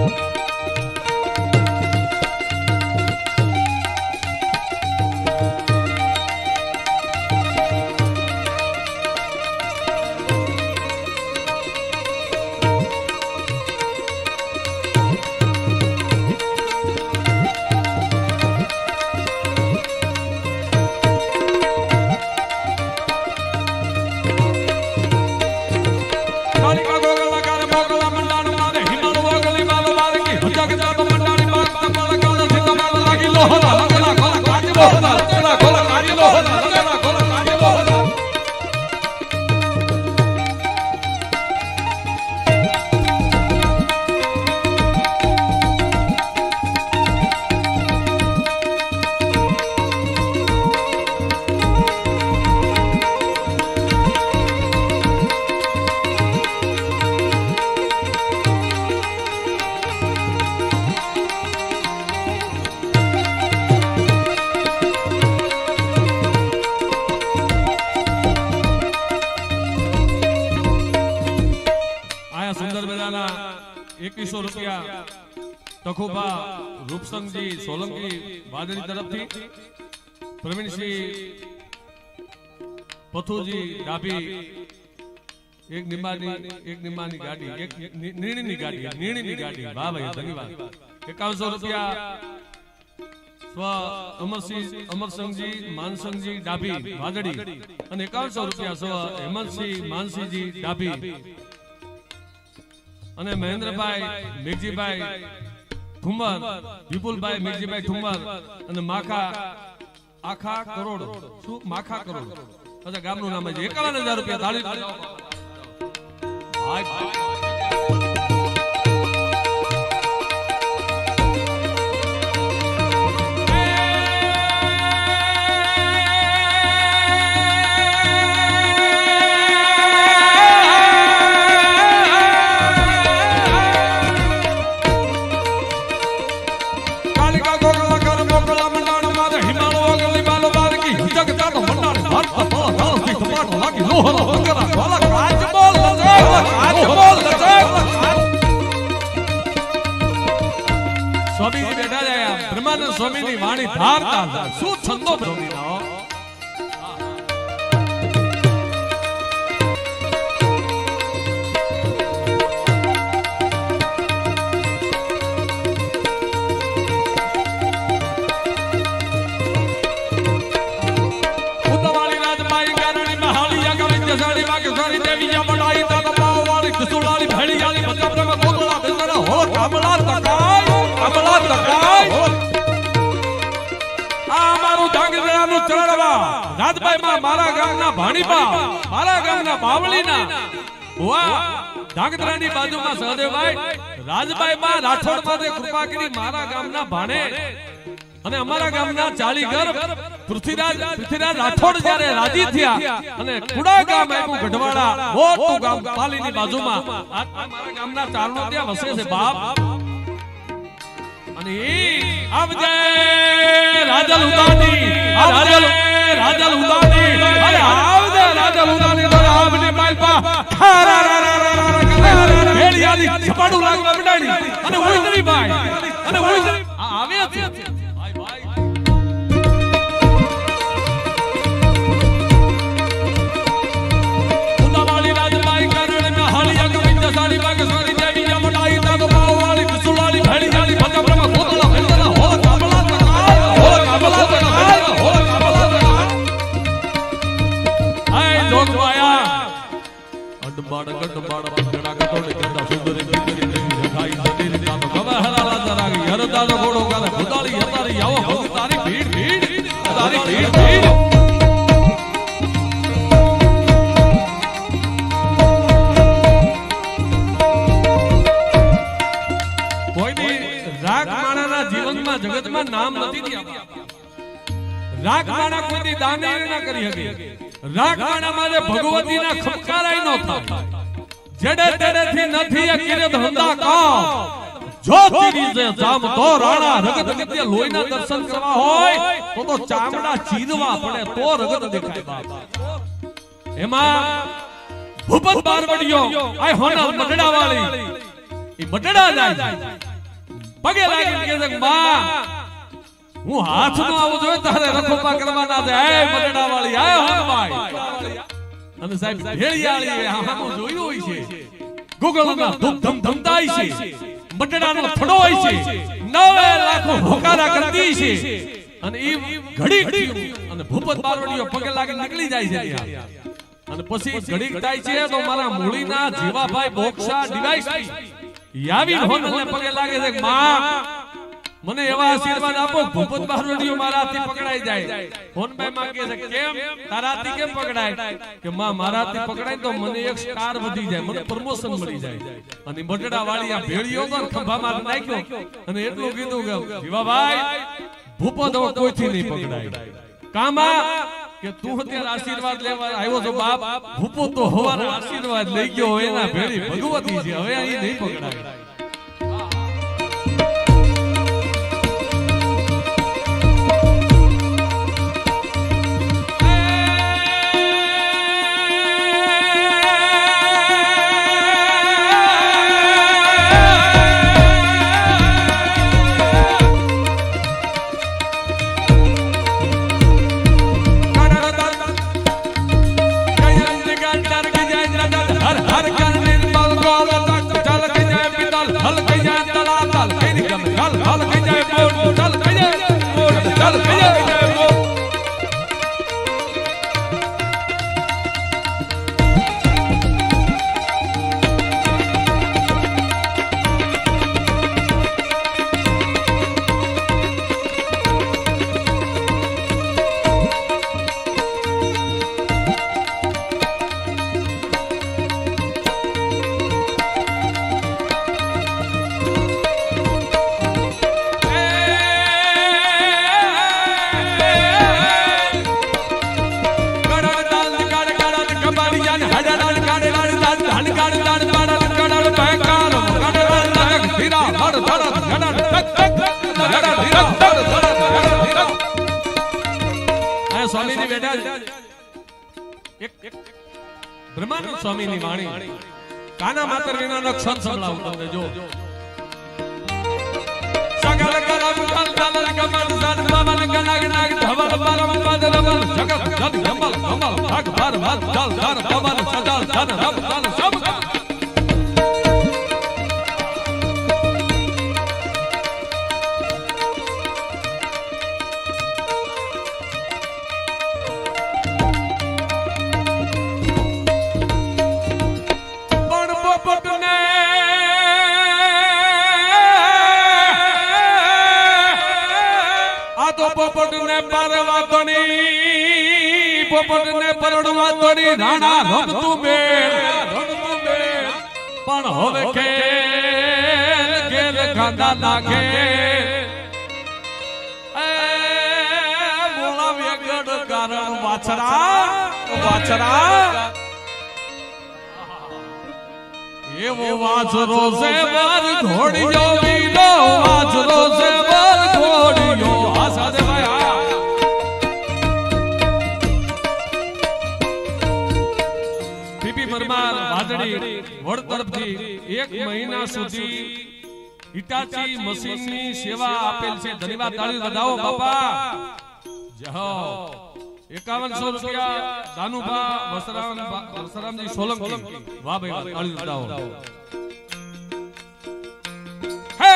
₹2100 તખુબા રૂપસંગજી સોલંકી વાદળી તરફથી પ્રવીણસિંહ પથુજી ડાભી એક નિમાની ગાડી એક નીણીની ગાડી વાહ ભાઈ ધન્યવાદ ₹5100 સ્વ અમરસિંહજી માનસિંહજી ડાભી વાદળી અને ₹5100 સ્વ હેમંતસિંહ માનસિંહજી ડાભી અને મહેન્દ્રભાઈ મેઘજીભાઈ ઠુમર વિપુલભાઈ મેઘજીભાઈ ઠુમર અને આખા કરોડ શું માખા કરોડ અચ્છા ગામનું નામ છે ₹51,000 તાળી સ્વામી બેઠા જાય બ્રહ્માનંદ સ્વામીની વાણી ધારતા શું છંદો પ્રવીણો રાજભાઈ મારા ગામના ભાણીપા મારા ગામના બાવળીના ભુવા ધાંગધ્રાની બાજુમાં સહદેવભાઈ રાજભાઈ માં રાઠોડ માટે કૃપા કરી મારા ગામના ભાણે અને અમારા ગામના ચાલીઘર પૃથ્વીરાજ રાઠોડ જ્યારે રાજી થયા અને કુડા ગામ આવ્યું ગઢવાડા મોટું ગામ પાલીની બાજુમાં મારા ગામના ચારણો ત્યાં વસે છે બાપ અને આવજે રાજલ ઉદાની રાજલ ઉદાની અરે આવજે રાજલ ઉદાની તો આપની માલપા ભેડિયાની છપાડું લાગવા મંડાણી અને ઉઈસરી ભાઈ અને ઉઈસરી આવે છે ભાઈ ભાઈ ઉદાવાળી રાજભાઈ કરણે મે હાલિયા ગવિંદ સાડી બાગ સોરી દેવી જમડાઈ તા તો બાવાળી કુસુલાળી ભેડિયાની ભગા બ્રહ્મ કોતલા ભેડલા હો કાબલા તકાય હો કાબલા તકાય હો કાબલા તકાય આય જોગવાયા અડબાડ ગડબાડ પગડા કટોડી કરતા સુંદરી સુંદરી દેવી રખાઈ સતીરી તા તો ગવા હરાલા જરાગી હરદાનો ઘોડો કાલે ખુદાળી હતારી આવો ભગ તારી ભીડ ભીડ તારી ભીડ ભીડ રાખમાણા કોઈ દાની ના કરી શકે રાખમાણા મારે ભગવતીના ખમકારાય નો થાય જેડે તેડે થી નથી એ કિરે ધંધા કામ જો તેરી જે જામ તો રાણા રગત નિત્ય લોહીના દર્શન કરવા હોય તો ચામડા ચીરવા પડે તો રગત દેખાય બાપ એમાં ભૂપત બારવડિયો આ હોના મઢડા વાળી ઈ મઢડા જાય પગે લાગી કે માં હું હાથ નો આવું જોઈએ તારે રખોપા કરવાના છે એ મઢડા વાળી આય હોન ભાઈ અને સાહેબ ભેળિયાળી આમાં જોયું હોય છે ગોગળના ધૂમ ધમ ધમતાય છે મઢડાનો થડો હોય છે 9 લાખો હોકારા કરતી છે અને ઈ ઘડી અને ભૂપત બારવડિયો પગે લાગી નીકળી જાય છે ત્યાં અને પછી ઘડીક થાય છે તો મારા મૂળીના જીવાભાઈ બોક્ષા ડિવાઇસ યાવી હોનને પગે લાગે છે માં મને એવા આશીર્વાદ આપો ભૂપત બારવડિયો મારાથી પકડાઈ જાય હોનભાઈ માંગે છે કેમ તારાથી કેમ પકડાય કે માં મારાથી પકડાય તો મને એક સ્ટાર વધી જાય મને પ્રમોશન મળી જાય અને બટડા વાળી આ ભેળિયો તો ખંભામાં નાખ્યો અને એટલું કીધું કે જીવાભાઈ ભૂપત કોઈથી નહીં પકડાય કામા કે તું અત્યારે આશીર્વાદ લેવા આવ્યો છો બાપ ભૂપો તો હવાના આશીર્વાદ લઈ ગયો હોય એના ભેળી ભગવતી છે હવે અહીં નહીં પકડાય સ્વામીની બેઠા એક બ્રહ્માનંદ સ્વામીની વાણી કાના માતર વિનાનો ક્ષણ સંભળાવું તમને જો સગલ કરમ કલ કલ કમલ સન પવન ગનગ નગ ધવલ પરમ પદ રમલ જગત જગ જમલ કમલ ભગ ભર ભર જલ ધર પવન સજલ ધન રબ તન સબ પોપટને પરણવા તોડી રાણા રમતું બેલ પણ હવે ખેલ ખેલ ખાંડા નાખે એ મોળા વેગડ કારણ વાછરા એવો વાછરો છે બર ઘોડિયો વીલો વાછરો છે બર ઘોડિયો આ સાથે ભાઈ પરમાર વાદળી વડ તરફથી 1 મહિના સુધી હિટાચી મશીનની સેવા આપેલ છે ધન્યવાદ તાળી વધાવો બાપા જહો 5100 રૂપિયા દાનુભા વસરામજી સોલંકી વાહ ભાઈ તાળી વધાવો હે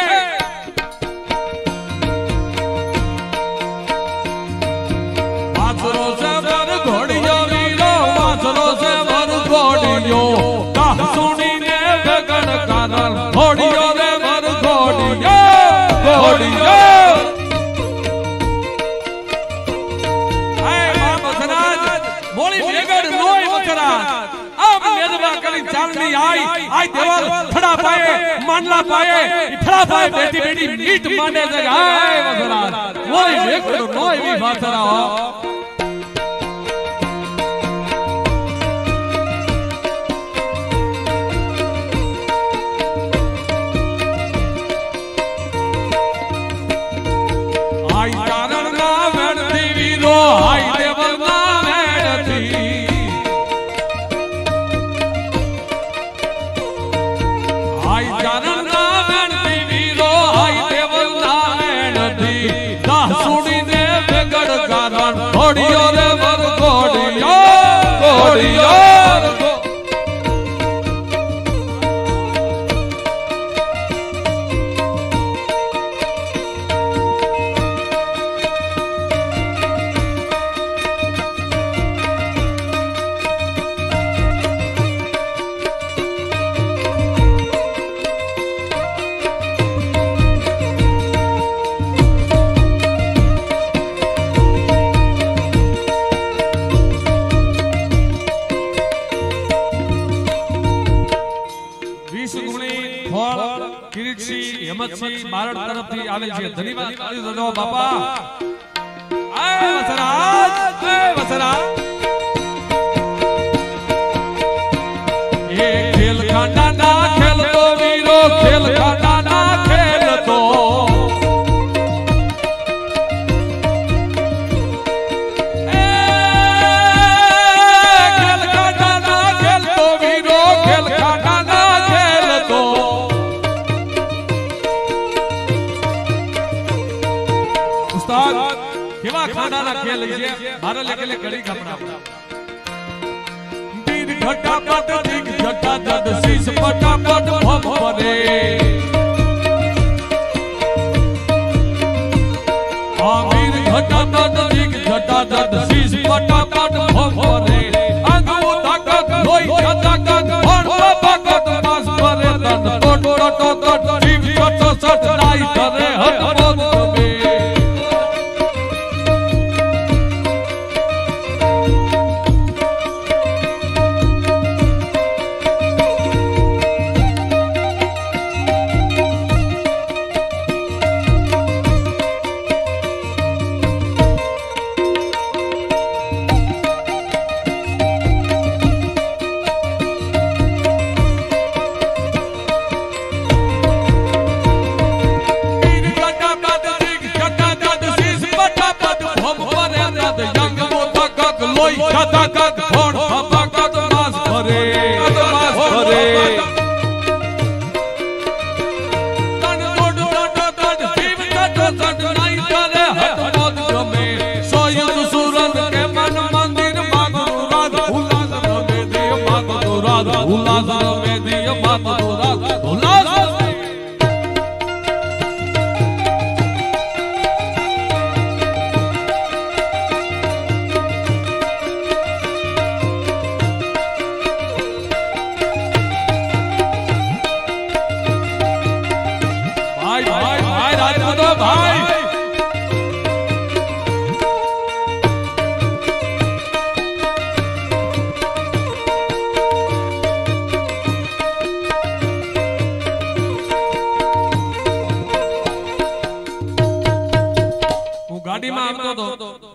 વાછરો સબર ઘોડિયો વીરો વાછરો સબર ઘોડિયો કાહ સુણીને વગણ કારણ ઘોડિયો રે વર ઘોડિયો મોળી વેગડ નોય મથરાજ આમ મેદવા કરી कभी चाल नहीं आई देवर खड़ा पाए मानला पाए खड़ा पाए बेटी बेटी मीट माने जगाए वसरा वही देखो नोई भी बातरा हो आई कारण ना वेणती वीरो आई देवर ना वेणती आई कारण ना वेणती वीरो आई देवर ना वेणती दा सुनी ने बेगड़ कारण घोड़ियो रे वर घोड़ियो घोड़ियो બારડ તરફથી આવે છે ધન્યવાદ કરી દો બાપા આય વસરાજ એ વસરા એ ખેલ ખાના ના ખેલતો વીરો ખેલ ખાના ના ખેલતો એ ખેલ ખાના ના ખેલતો વીરો ખેલ ખાના ના ખેલતો કેવા ખાડાના ખેલ છે મારે લેકેલે ઘડી ખપડા વીર ઘટાપટ દીક જટા દદ શીશ ફટાફટ ભમ પરે આ વીર ઘટાપટ દીક જટા દદ શીશ ફટાફટ ભમ પરે અંગો તાકત લોઈ તાકત ભણ તાકત માસ પરે તન ટોટો ટોટ જીવ ટોટો સટ નાઈ કરે હટ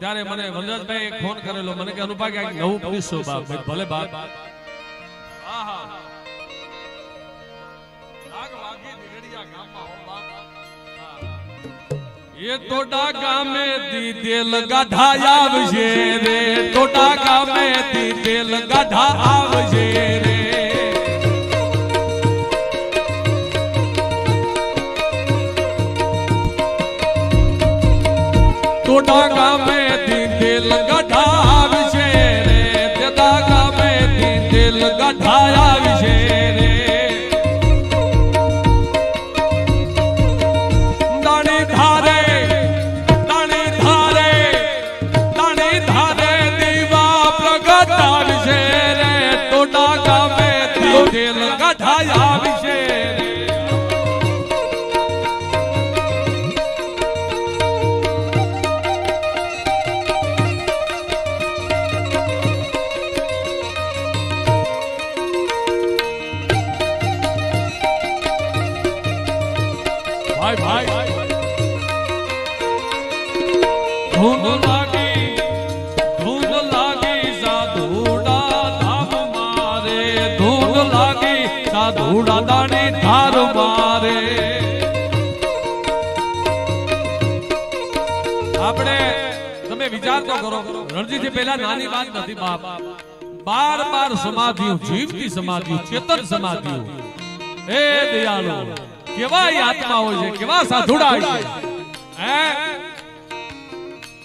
ત્યારે મને વનરાજભાઈ એક ફોન કરેલો મને કે અનુભા કે નવું પૂછો બાપ ભલે બાપ આહા આગ વાગી નીકળ્યા ગામમાં હો બાપ એ ટોટા ગામે દીદેલ ગાઢા આવશે રે ટોટા ગામે દીદેલ ગાઢા આવશે રે ટોટા ગામે દીદેલ ગાઢા આવશે રે ટોટા ગામે દીદેલ ગાઢા આવશે રે દાણી ધારે દીવા પ્રગટ આવશે રે ટોટા ગામે દીદેલ ગાઢા આવશે રે ધૂન લાગી સાધુડા ધામ મારે ધૂન લાગી સાધુડા દાણી ધાર મારે આપણે તમે વિચાર તો કરો રણજીતજી પહેલા નાની વાત નથી બાપ 12 સમાધિઓ જીવતી સમાધિઓ ચેતન સમાધિઓ હે દયાળુ કેવા આત્મા હોય છે કેવા સાધુડા હોય છે હે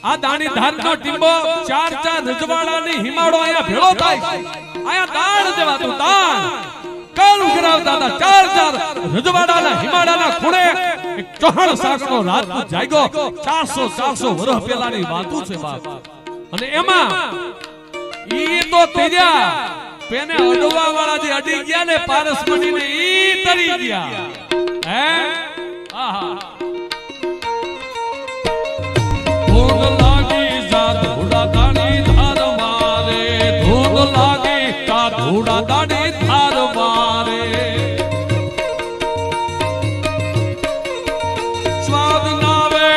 આ દાણી ધારનો ટીંબો 4 રજવાડાની હિમાળો અહીંયા ભેળો થાય અહીંયા દાણ દેવાતું દાણ કાળ ઉઘરાવતા હતા 4 રજવાડાના હિમાળાના ખૂણે એક ચહણ સાસનો રાજપૂત જાગ્યો 400 વર્ષ પહેલાની વાતો છે બાપ અને એમાં ઈ તો તેજા પેને અડવા વાળા જે અડી ગયા ને પારસમણી ને ઈ તરી ગયા હે આહા ધૂન લાગી સાધુડા દાણી ધાર મારે ધૂન લાગી સાધુડા દાણી ધાર મારે સ્વાદ નાવે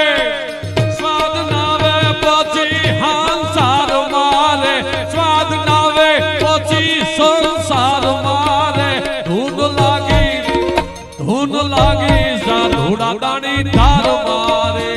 પછી હાંસાર મારે સ્વાદ નાવે પછી સંસાર મારે ધૂન લાગી સાધુડા દાણી ધાર મારે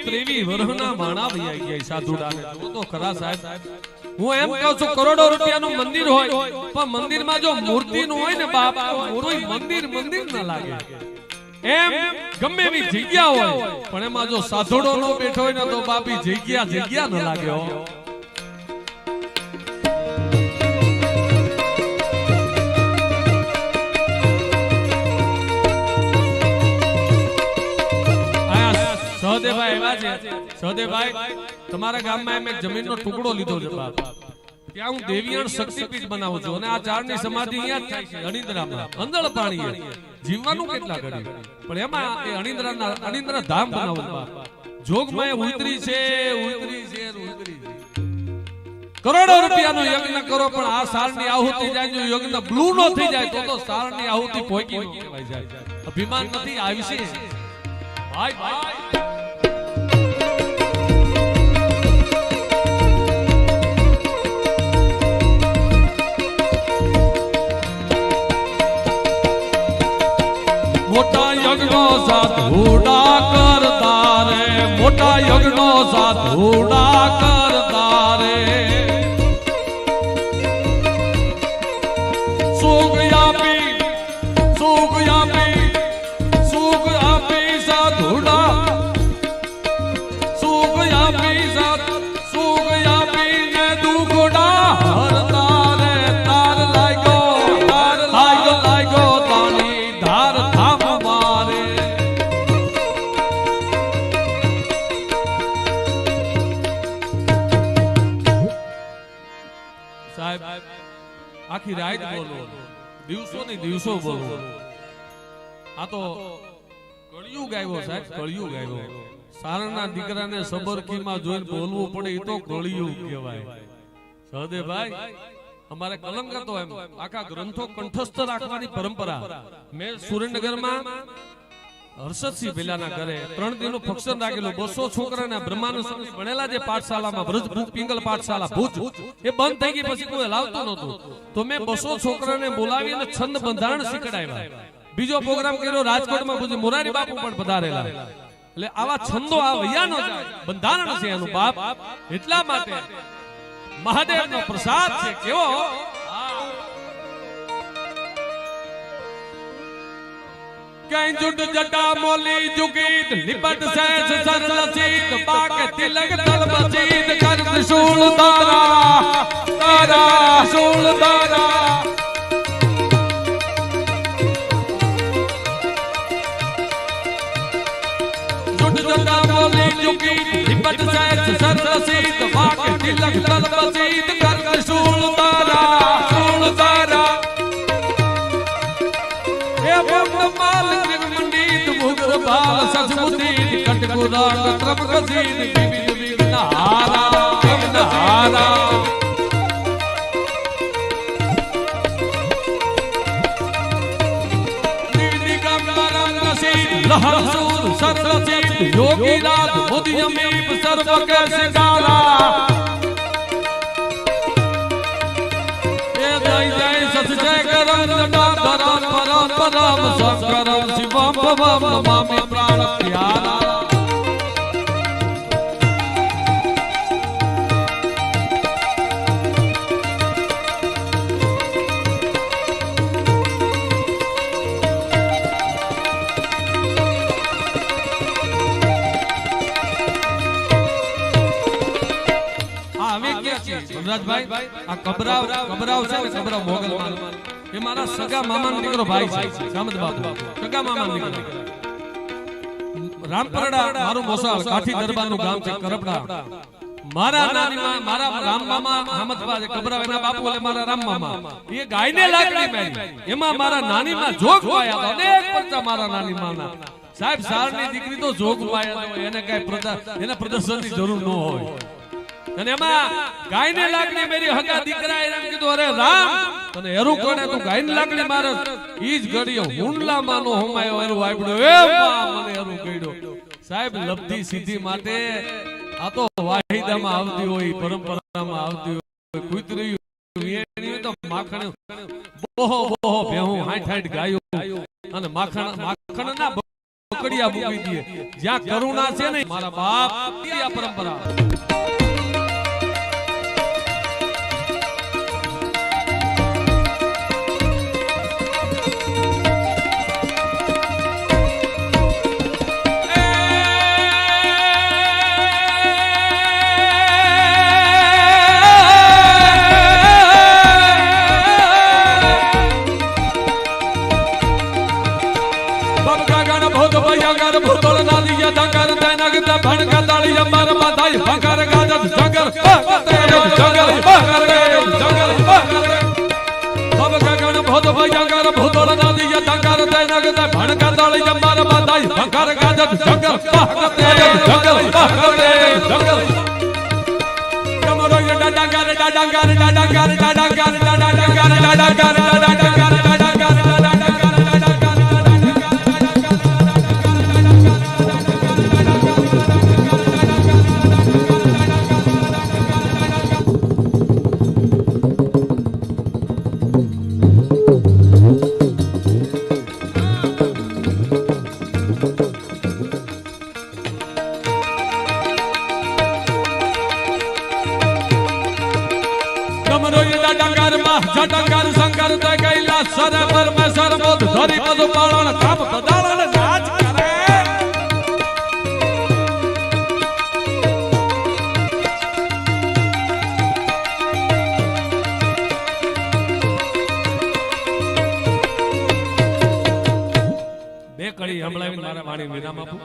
ત્રેવી વર્ષના માણા ભૈયા ગયા સાધુડાને તો ખરા સાહેબ હું એમ કહું છું કરોડો રૂપિયાનું મંદિર હોય પણ મંદિરમાં જો મૂર્તિ નું હોય ને બાપ કોઈ મંદિર ના લાગે એમ ગમે એવી જગ્યા હોય પણ એમાં જો સાધુડો નો બેઠો હોય ને તો બાપી જગ્યા ન લાગે હો સહદેવભાઈ તમારા ગામમાં એક જમીનનો ટુકડો લીધો છે બાપ ત્યાં હું દેવીયણ શક્તિપીઠ બનાવું છું અને આ ચારની સમાધિ અહીંયા જ થાય છે અણિંદ્રામાં અંદળ પાણી જીવવાનું કેટલા ઘડી પણ એમાં એ અણિંદ્રા ધામ બનાવું બાપ જોગમાં ઉતરી છે કરોડો રૂપિયાનો યજ્ઞ કરો પણ આ સારની આહુતિ જાય જો યજ્ઞ બ્લુ નો થઈ જાય તો સારની આહુતિ પોકી નો કહેવાય જાય અભિમાન નથી આવી છે ભાઈ મોટા યજ્ઞો સાથે સાધુડા કરતા રે મોટા યજ્ઞો સાધુડા કરતા રે સુખ આપી સાધુડા સુખ આપીને દુખડા હરતા રે તાર લાગ્યો તાની ધાર થામ મારે સાહેબ આખી રાત બોલો દિવસો બોલો આ તો કળિયુગ આવ્યો સાહેબ કળિયુગ આવ્યો સારણના દીકરાને સબરકીમાં જોઈને બોલવું પડે એ તો કળિયુગ કહેવાય સહદેવભાઈ અમારે કલંક હતો એમ આખા ગ્રંથો કંઠસ્થ રાખવાની પરંપરા મેં સુરેન્દ્રનગરમાં હર્ષદસિંહ ભેલાના ઘરે 3 દિનનું ફંક્શન રાખેલું 200 છોકરાના બ્રહ્માનંદ સ્વામી ભણેલા જે પાઠશાલામાં બ્રજ પિંગલ પાઠશાલા ભુજ એ બંધ થઈ ગઈ પછી કોઈ લાવતું નહોતું તો મેં 200 છોકરાને બોલાવીને છંદ બંધારણ શીખડાવ્યા બીજો પ્રોગ્રામ કર્યો રાજકોટમાં પછી મોરારી બાપુ પણ પધારેલા એટલે આવા છંદો આ વૈયાનો બંધારણ છે એનું બાપ એટલા માટે મહાદેવનો પ્રસાદ છે કેવો કઈ જુટ જટા મોલી જુગીત લિપટ સહેજ સરલ સીત બાક તિલક તલબ સીત કર ત્રિશૂળ તારા ત્રિશૂળ તારા લિપટ સહેજ સરલ સીત બાક તિલક તલબ સીત કર ત્રિશૂળ તારા હે ભગવાન મંડિત મુગર બાલ સજમુતી કટકુરા કત્રમ કસીદ વિવિધ વિઘ્નહારા નિર્વિઘ્નમ નસીદ લહર સૂર સરરચિત યોગી રાજ મુદયમીપ સર્વ કે સિંગારા એ જય જય સત જય કરમ જટા ધરમ પરમ પરમ શંકરમ શિવમ ભવમ નમામિ પ્રાણ પ્યારા વનરાજભાઈ આ કબરાવ છે ને કબરાવ મોગલમાન એ મારા સગા મામાનો દીકરો ભાઈ છે સામત બાપુ સગા મામાનો દીકરો રામપરડા મારું મોસાળ કાઠી દરબારનું ગામ છે કરપડા મારા નાની મારા રામ મામા હામતબા છે કબરાવ એના બાપુ એટલે મારા રામ મામા એ ગાયને લાકડી મારી એમાં મારા નાની માં જોગ વાયા અનેક પરચા મારા નાની માના સાહેબ સારની દીકરી તો જોગ વાયા એને કઈ એને પ્રદર્શનની જરૂર ન હોય અને એમાં ગાયને લાકડી મેરી હગા દીકરા એમ કીધું અરે રામ તને હેરું કોને તું ગાયને લાકડી મારે ઈ જ ઘડીએ હુંડલા માનો હોમાયો એનું વાયબડો એ બા મને હેરું કઈડો સાહેબ લબ્ધી સિદ્ધિ માટે આ તો વાહિદામાં આવતી હોય પરંપરામાં આવતી હોય કુતરી વિયેણી તો માખણ બોહો ભેહું 60 ગાયો અને માખણ ના બકડિયા મૂકી દે જ્યાં કરુણા છે ને મારા બાપ આ પરંપરા ભણકા તાળી અંબાર બાધાઈ ભંગાર ગાજત જંગલ જંગલ જંગલ ભવ ગગન ભોત ભયંકર ભૂતોળ નદી જંગલ તૈનગ ભણકા તાળી અંબાર બાધાઈ ભંગાર ગાજત જંગલ જંગલ જંગલ કમરો ડાડાંગર ડાડાંગર ડાડાંગર ડાડાંગર ડાડાંગર ડાડાંગર जडंगर मा जडंगर शंकर ते कैलाश सर परमेश्वर मोद धरि पद पालन काम बदालन नाच करे બે કડી હમણાવી મારા વાણી વિરામ આપું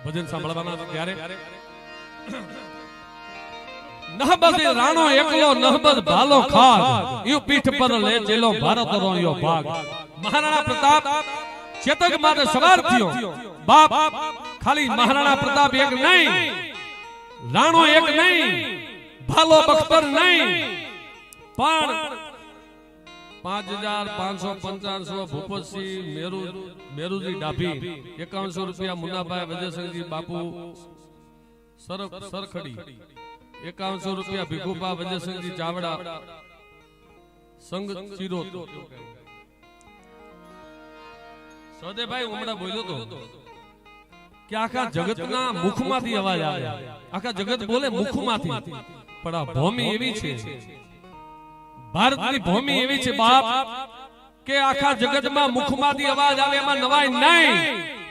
ભજન સાંભળવાના ત્યારે નહબદ રાણો એકલો નહબદ ભાલો ખાગ યુ પીઠ પર લે ચેલો ભારત રો યો ભાગ મહારાણા પ્રતાપ ચેતક માટે સવાર થયો બાપ ખાલી મહારાણા પ્રતાપ એક નહીં રાણો એક નહીં ભાલો બખ્તર નહીં પણ 5555 ભૂપતસિંહ મેરુજી ડાભી 5100 રૂપિયા મુન્નાભાઈ વજયસિંહજી બાપુ સરખડી 5100 રૂપિયા ભીખુભા વજયસિંહજી ચાવડા સંગ ચિરોત સદેભાઈ ઉમડા બોલ્યો તો કે આખા જગતના મુખમાંથી અવાજ આવે આખા જગત બોલે મુખમાંથી પણ આ ભૂમિ એવી છે ભારતની ભૂમિ એવી છે બાપ કે આખા જગતમાં મુખમાંથી અવાજ આવે એમાં નવાઈ નહીં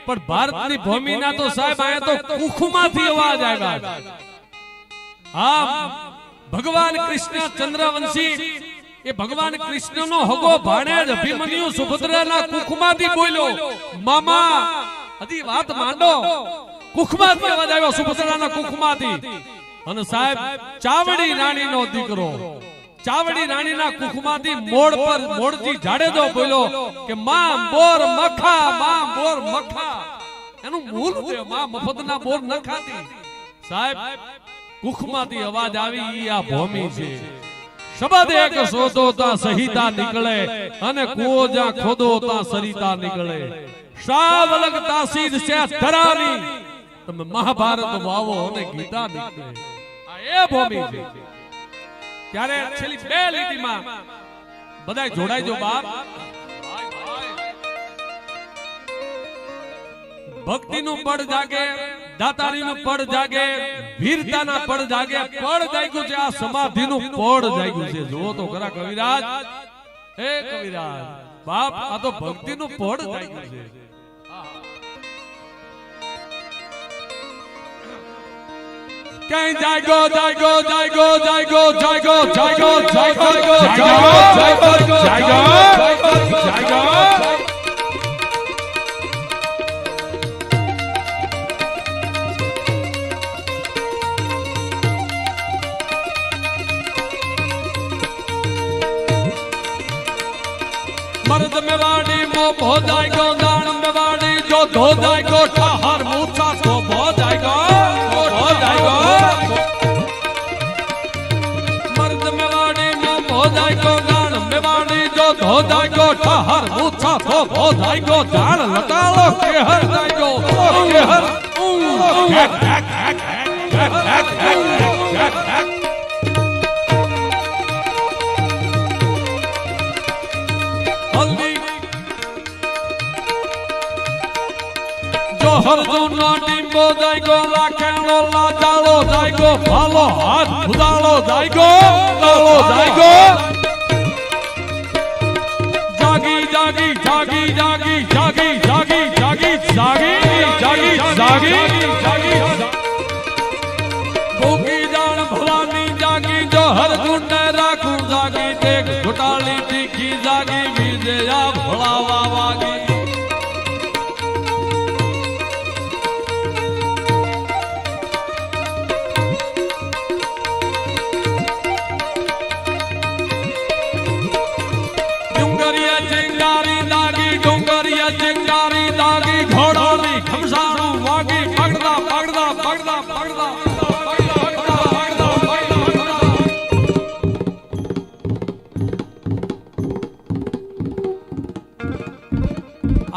પણ ભારતની ભૂમિના તો સાહેબ આયા તો મુખમાંથી અવાજ આવ્યા આ ભગવાન કૃષ્ણ ચંદ્રવંશી એ ભગવાન કૃષ્ણનો હગો ભાણેજ અભિમન્યુ સુભદ્રાના કુખમાંથી બોલ્યો મામા હજી વાત માંડો કુખમાંથી અવાજ આવ્યો સુભદ્રાના કુખમાંથી અને સાહેબ ચાવડી રાણીનો દીકરો ચાવડી રાણીના કુખમાંથી મોડજી જાડેજો બોલ્યો કે માં બોર મખા એનું મૂળ છે માં મફતના બોર ન ખાતી સાહેબ કુખમાંથી અવાજ આવી ઈ આ ભૂમિ છે શબ્દ એક શોધો તા સહિતા નીકળે અને કુઓ જ્યાં ખોદો તા સરિતા નીકળે શાવ અલગ તાસીર છે ધરાની તમે મહાભારત વાવો અને ગીતા નીકળે આ એ ભૂમિ છે ત્યારે છેલ્લી બે લીટીમાં બધાય જોડાઈ જો બાપ ભક્તિનું પડ જાગે દાતારીનું પડ જાગે વીરતાના પડ જાગે પડ જાગ્યું છે આ સમાધિનું પડ જાગ્યું છે જુઓ તો ખરા કવિરાજ હે કવિરાજ બાપ આ તો ભક્તિનું પડ જાગ્યું છે કઈ જાગો જાગો જાગો જાગો જાગો જાગો જાગો જાગો જાગો જાગો मर्द में वाड़ी मो भो जाएगो दान में वाड़ी जो धो जाएगो ठहर मूसा तो भो जाएगो मर्द में वाड़ी मो भो जाएगो दान में वाड़ी जो धो जाएगो ठहर मूसा तो भो जाएगो दान लतालो के हर जाएगो के हर हर जूनो टीम्बो जाएगो लाखेनो लाजालो जाएगो भालो हाथ खुदालो जाएगो लालो जाएगो जागी जागी जागी जागी जागी जागी जागी जागी जागी जागी जागी भूखी जान भलानी जागी जो हर गुंडे राखू जागी देख घुटाली तीखी जागी विजया भोलावा वागी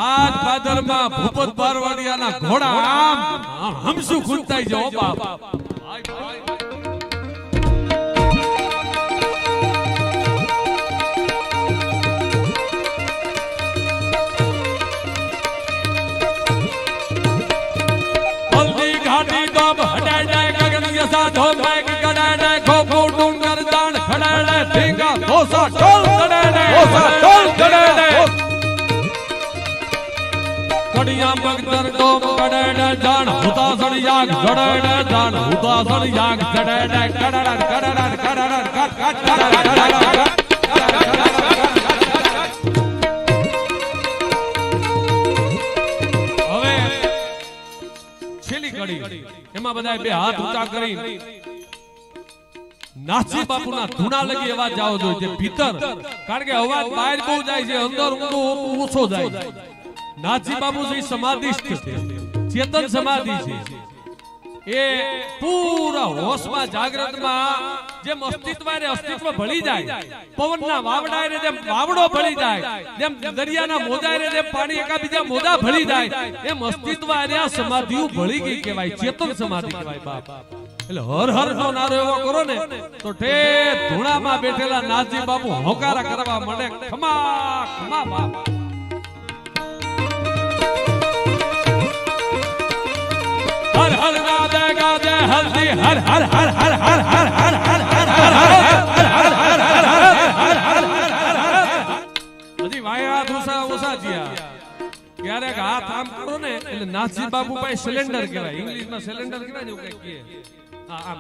आज बादर में भूपत बारवाड़िया ना घोड़ा आम हम सु खुलता ही जाओ बाप हल्दी घाटी दब हटाए जाए गगन के साथ हो बैग गड़ाए जाए खो डूंगर दान खड़ा ચડે ઢીંગા ધોસા ઢોલ ચડે કડિયા બગદર ડોમ કડે જાણ હુતા સળિયાગ જડે જાણ હુતા સળિયાગ જડે કડડ હવે છેલ્લી કડી એમાં બધા બે હાથ ઊંચા કરી નાસી બાપુના ધૂણા લગી અવાજ જાવો જોઈએ જે ભીતર કારણ કે અવાજ બહાર બહુ જાય છે અંદર ઊંડો ઓછો જાય નાસી બાપુ જે સમાધિસ્થ છે ચેતન સમાધિ છે એ પૂરા હોશમાં જાગૃતમાં જેમ અસ્તિત્વ ભળી જાય પવનના વાવડાએ જેમ વાવડો ભળી જાય જેમ દરિયાના મોજાએ જેમ પાણી એકાબીજા મોજા ભળી જાય એમ અસ્તિત્વ અને સમાધિઓ ભળી ગઈ કહેવાય ચેતન સમાધિ કહેવાય બાપ એટલે હર હર નો નારો એવો કરો ને તો ઠેઠ ધૂણામાં બેઠેલા નાથજી બાપુ હોકારા કરવા માંડે ખમા ખમા બાપ હર હર ગાજે ગાજે હલ્દી હર હર હર હર હર હર હર હર હજી વાયા ધુસા ઓસા જીયા ક્યારેક હાથ આમ કરો ને એટલે નાથજી બાપુ પાસે સિલિન્ડર કહેવાય ઇંગ્લિશમાં સિલિન્ડર કહેવાય ને એવું કઈ કહે આમ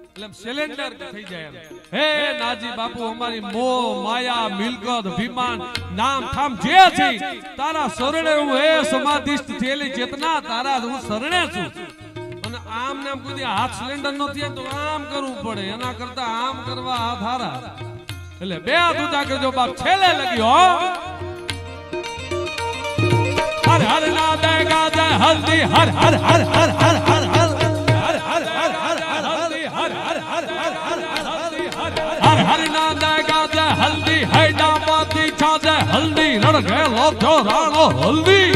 એટલે સિલિન્ડર થઈ જાય હે નાથજી બાપુ અમારી મોહ માયા મિલકત વિમાન નામ થામ જે છે તારા શરણે હું હે સમાધિસ્થ થયેલી ચેતના તારા હું શરણે છું અને આમ નામ કોઈ હાથ સિલિન્ડર નો થાય તો આમ કરવું પડે એના કરતા આમ કરવા હાથ હારા એટલે બે હાથ ઊંચા કરજો બાપ છેલ્લે લગ્યો હર હર ના દે ગાજે હલ્દી હર હર હર હર હર હર હર હર ના દે ગાજે હલ્દી હૈડા પાતી છાજે હલ્દી રડગે લોચો રાણો હલ્દી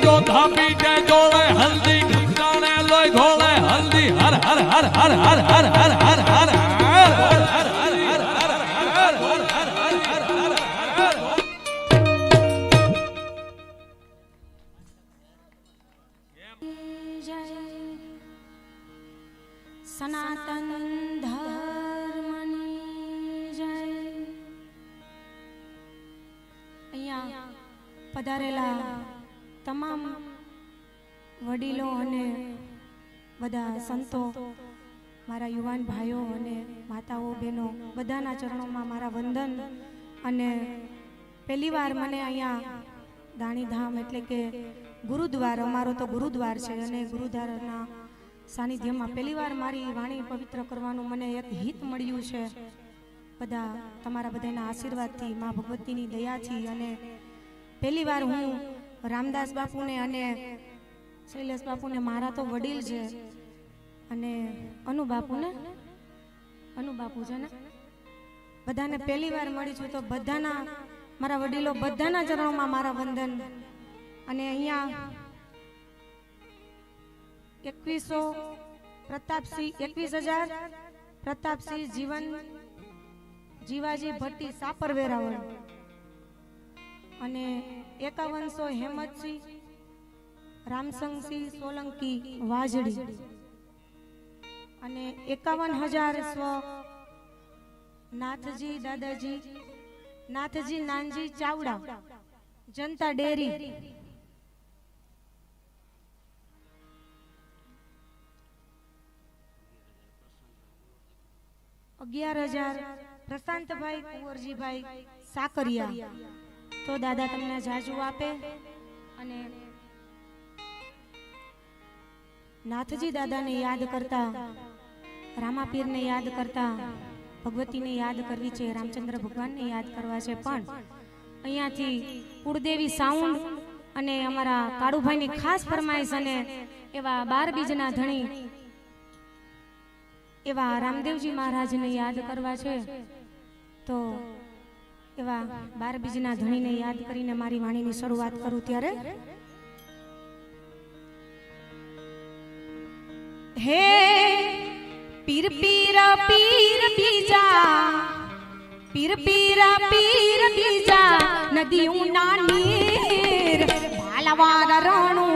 યોધા પીટે જોડે હલ્દી ઠીકાણે લોય ઘોળે હલ્દી હર હર હર હર હર હર હર હર હર
સનાતન ધર્મની જય. અહીંયા પધારેલા તમામ વડીલો અને બધા સંતો, મારા યુવાન ભાઈઓ અને માતાઓ બહેનો બધાના ચરણોમાં મારા વંદન. અને પહેલીવાર મને અહીંયા દાણીધામ એટલે કે ગુરુદ્વાર, અમારો તો ગુરુદ્વાર છે અને ગુરુદ્વારના સાનિધ્યમાં પહેલીવાર મારી વાણી પવિત્ર કરવાનું મને એક હિત મળ્યું છે. બધા તમારા બધાના આશીર્વાદથી, મા ભગવતીની દયાથી. અને પહેલીવાર હું રામદાસ બાપુને અને શૈલેષ બાપુને, મારા તો વડીલ છે, અને અનુ બાપુ છે ને, બધાને પહેલીવાર મળી છું. તો બધાના મારા વડીલો બધાના ચરણોમાં મારા વંદન. અને અહીંયા 21,000 પ્રતાપસિંહ જીવાજી ભટ્ટી સાપર વેરાવળ, અને 5100 હેમતસિંહ રામસંગસિંહ સોલંકી વાજડી, અને 51,000 સ્વ નાથજી દાદાજી નાથજી નાનજી ચાવડા જનતા ડેરી, 11,000 પ્રશાંતભાઈ કુંવરજીભાઈ સાકરિયા. તો દાદા તમને જાજુ આપે. અને નાથજી દાદાને યાદ કરતા, રામાપીરને યાદ કરતા, ભગવતીને યાદ કરવી છે, રામચંદ્ર ભગવાનને યાદ કરવા છે. પણ અહીંયાથી કુળદેવી સાઉન્ડ અને અમારા કાળુભાઈની ખાસ ફરમાઈશ, અને એવા 12 બીજના ધણી એવા રામદેવજી મહારાજને યાદ કરવા છે. તો એવા 12 બીજના ધણીને યાદ કરીને મારી વાણીની શરૂઆત કરું. ત્યારે હે પીર પીરા પીર બીજા, પીર પીરા પીર બીજા, નદીઓ ના નીર ભાલવાર રણું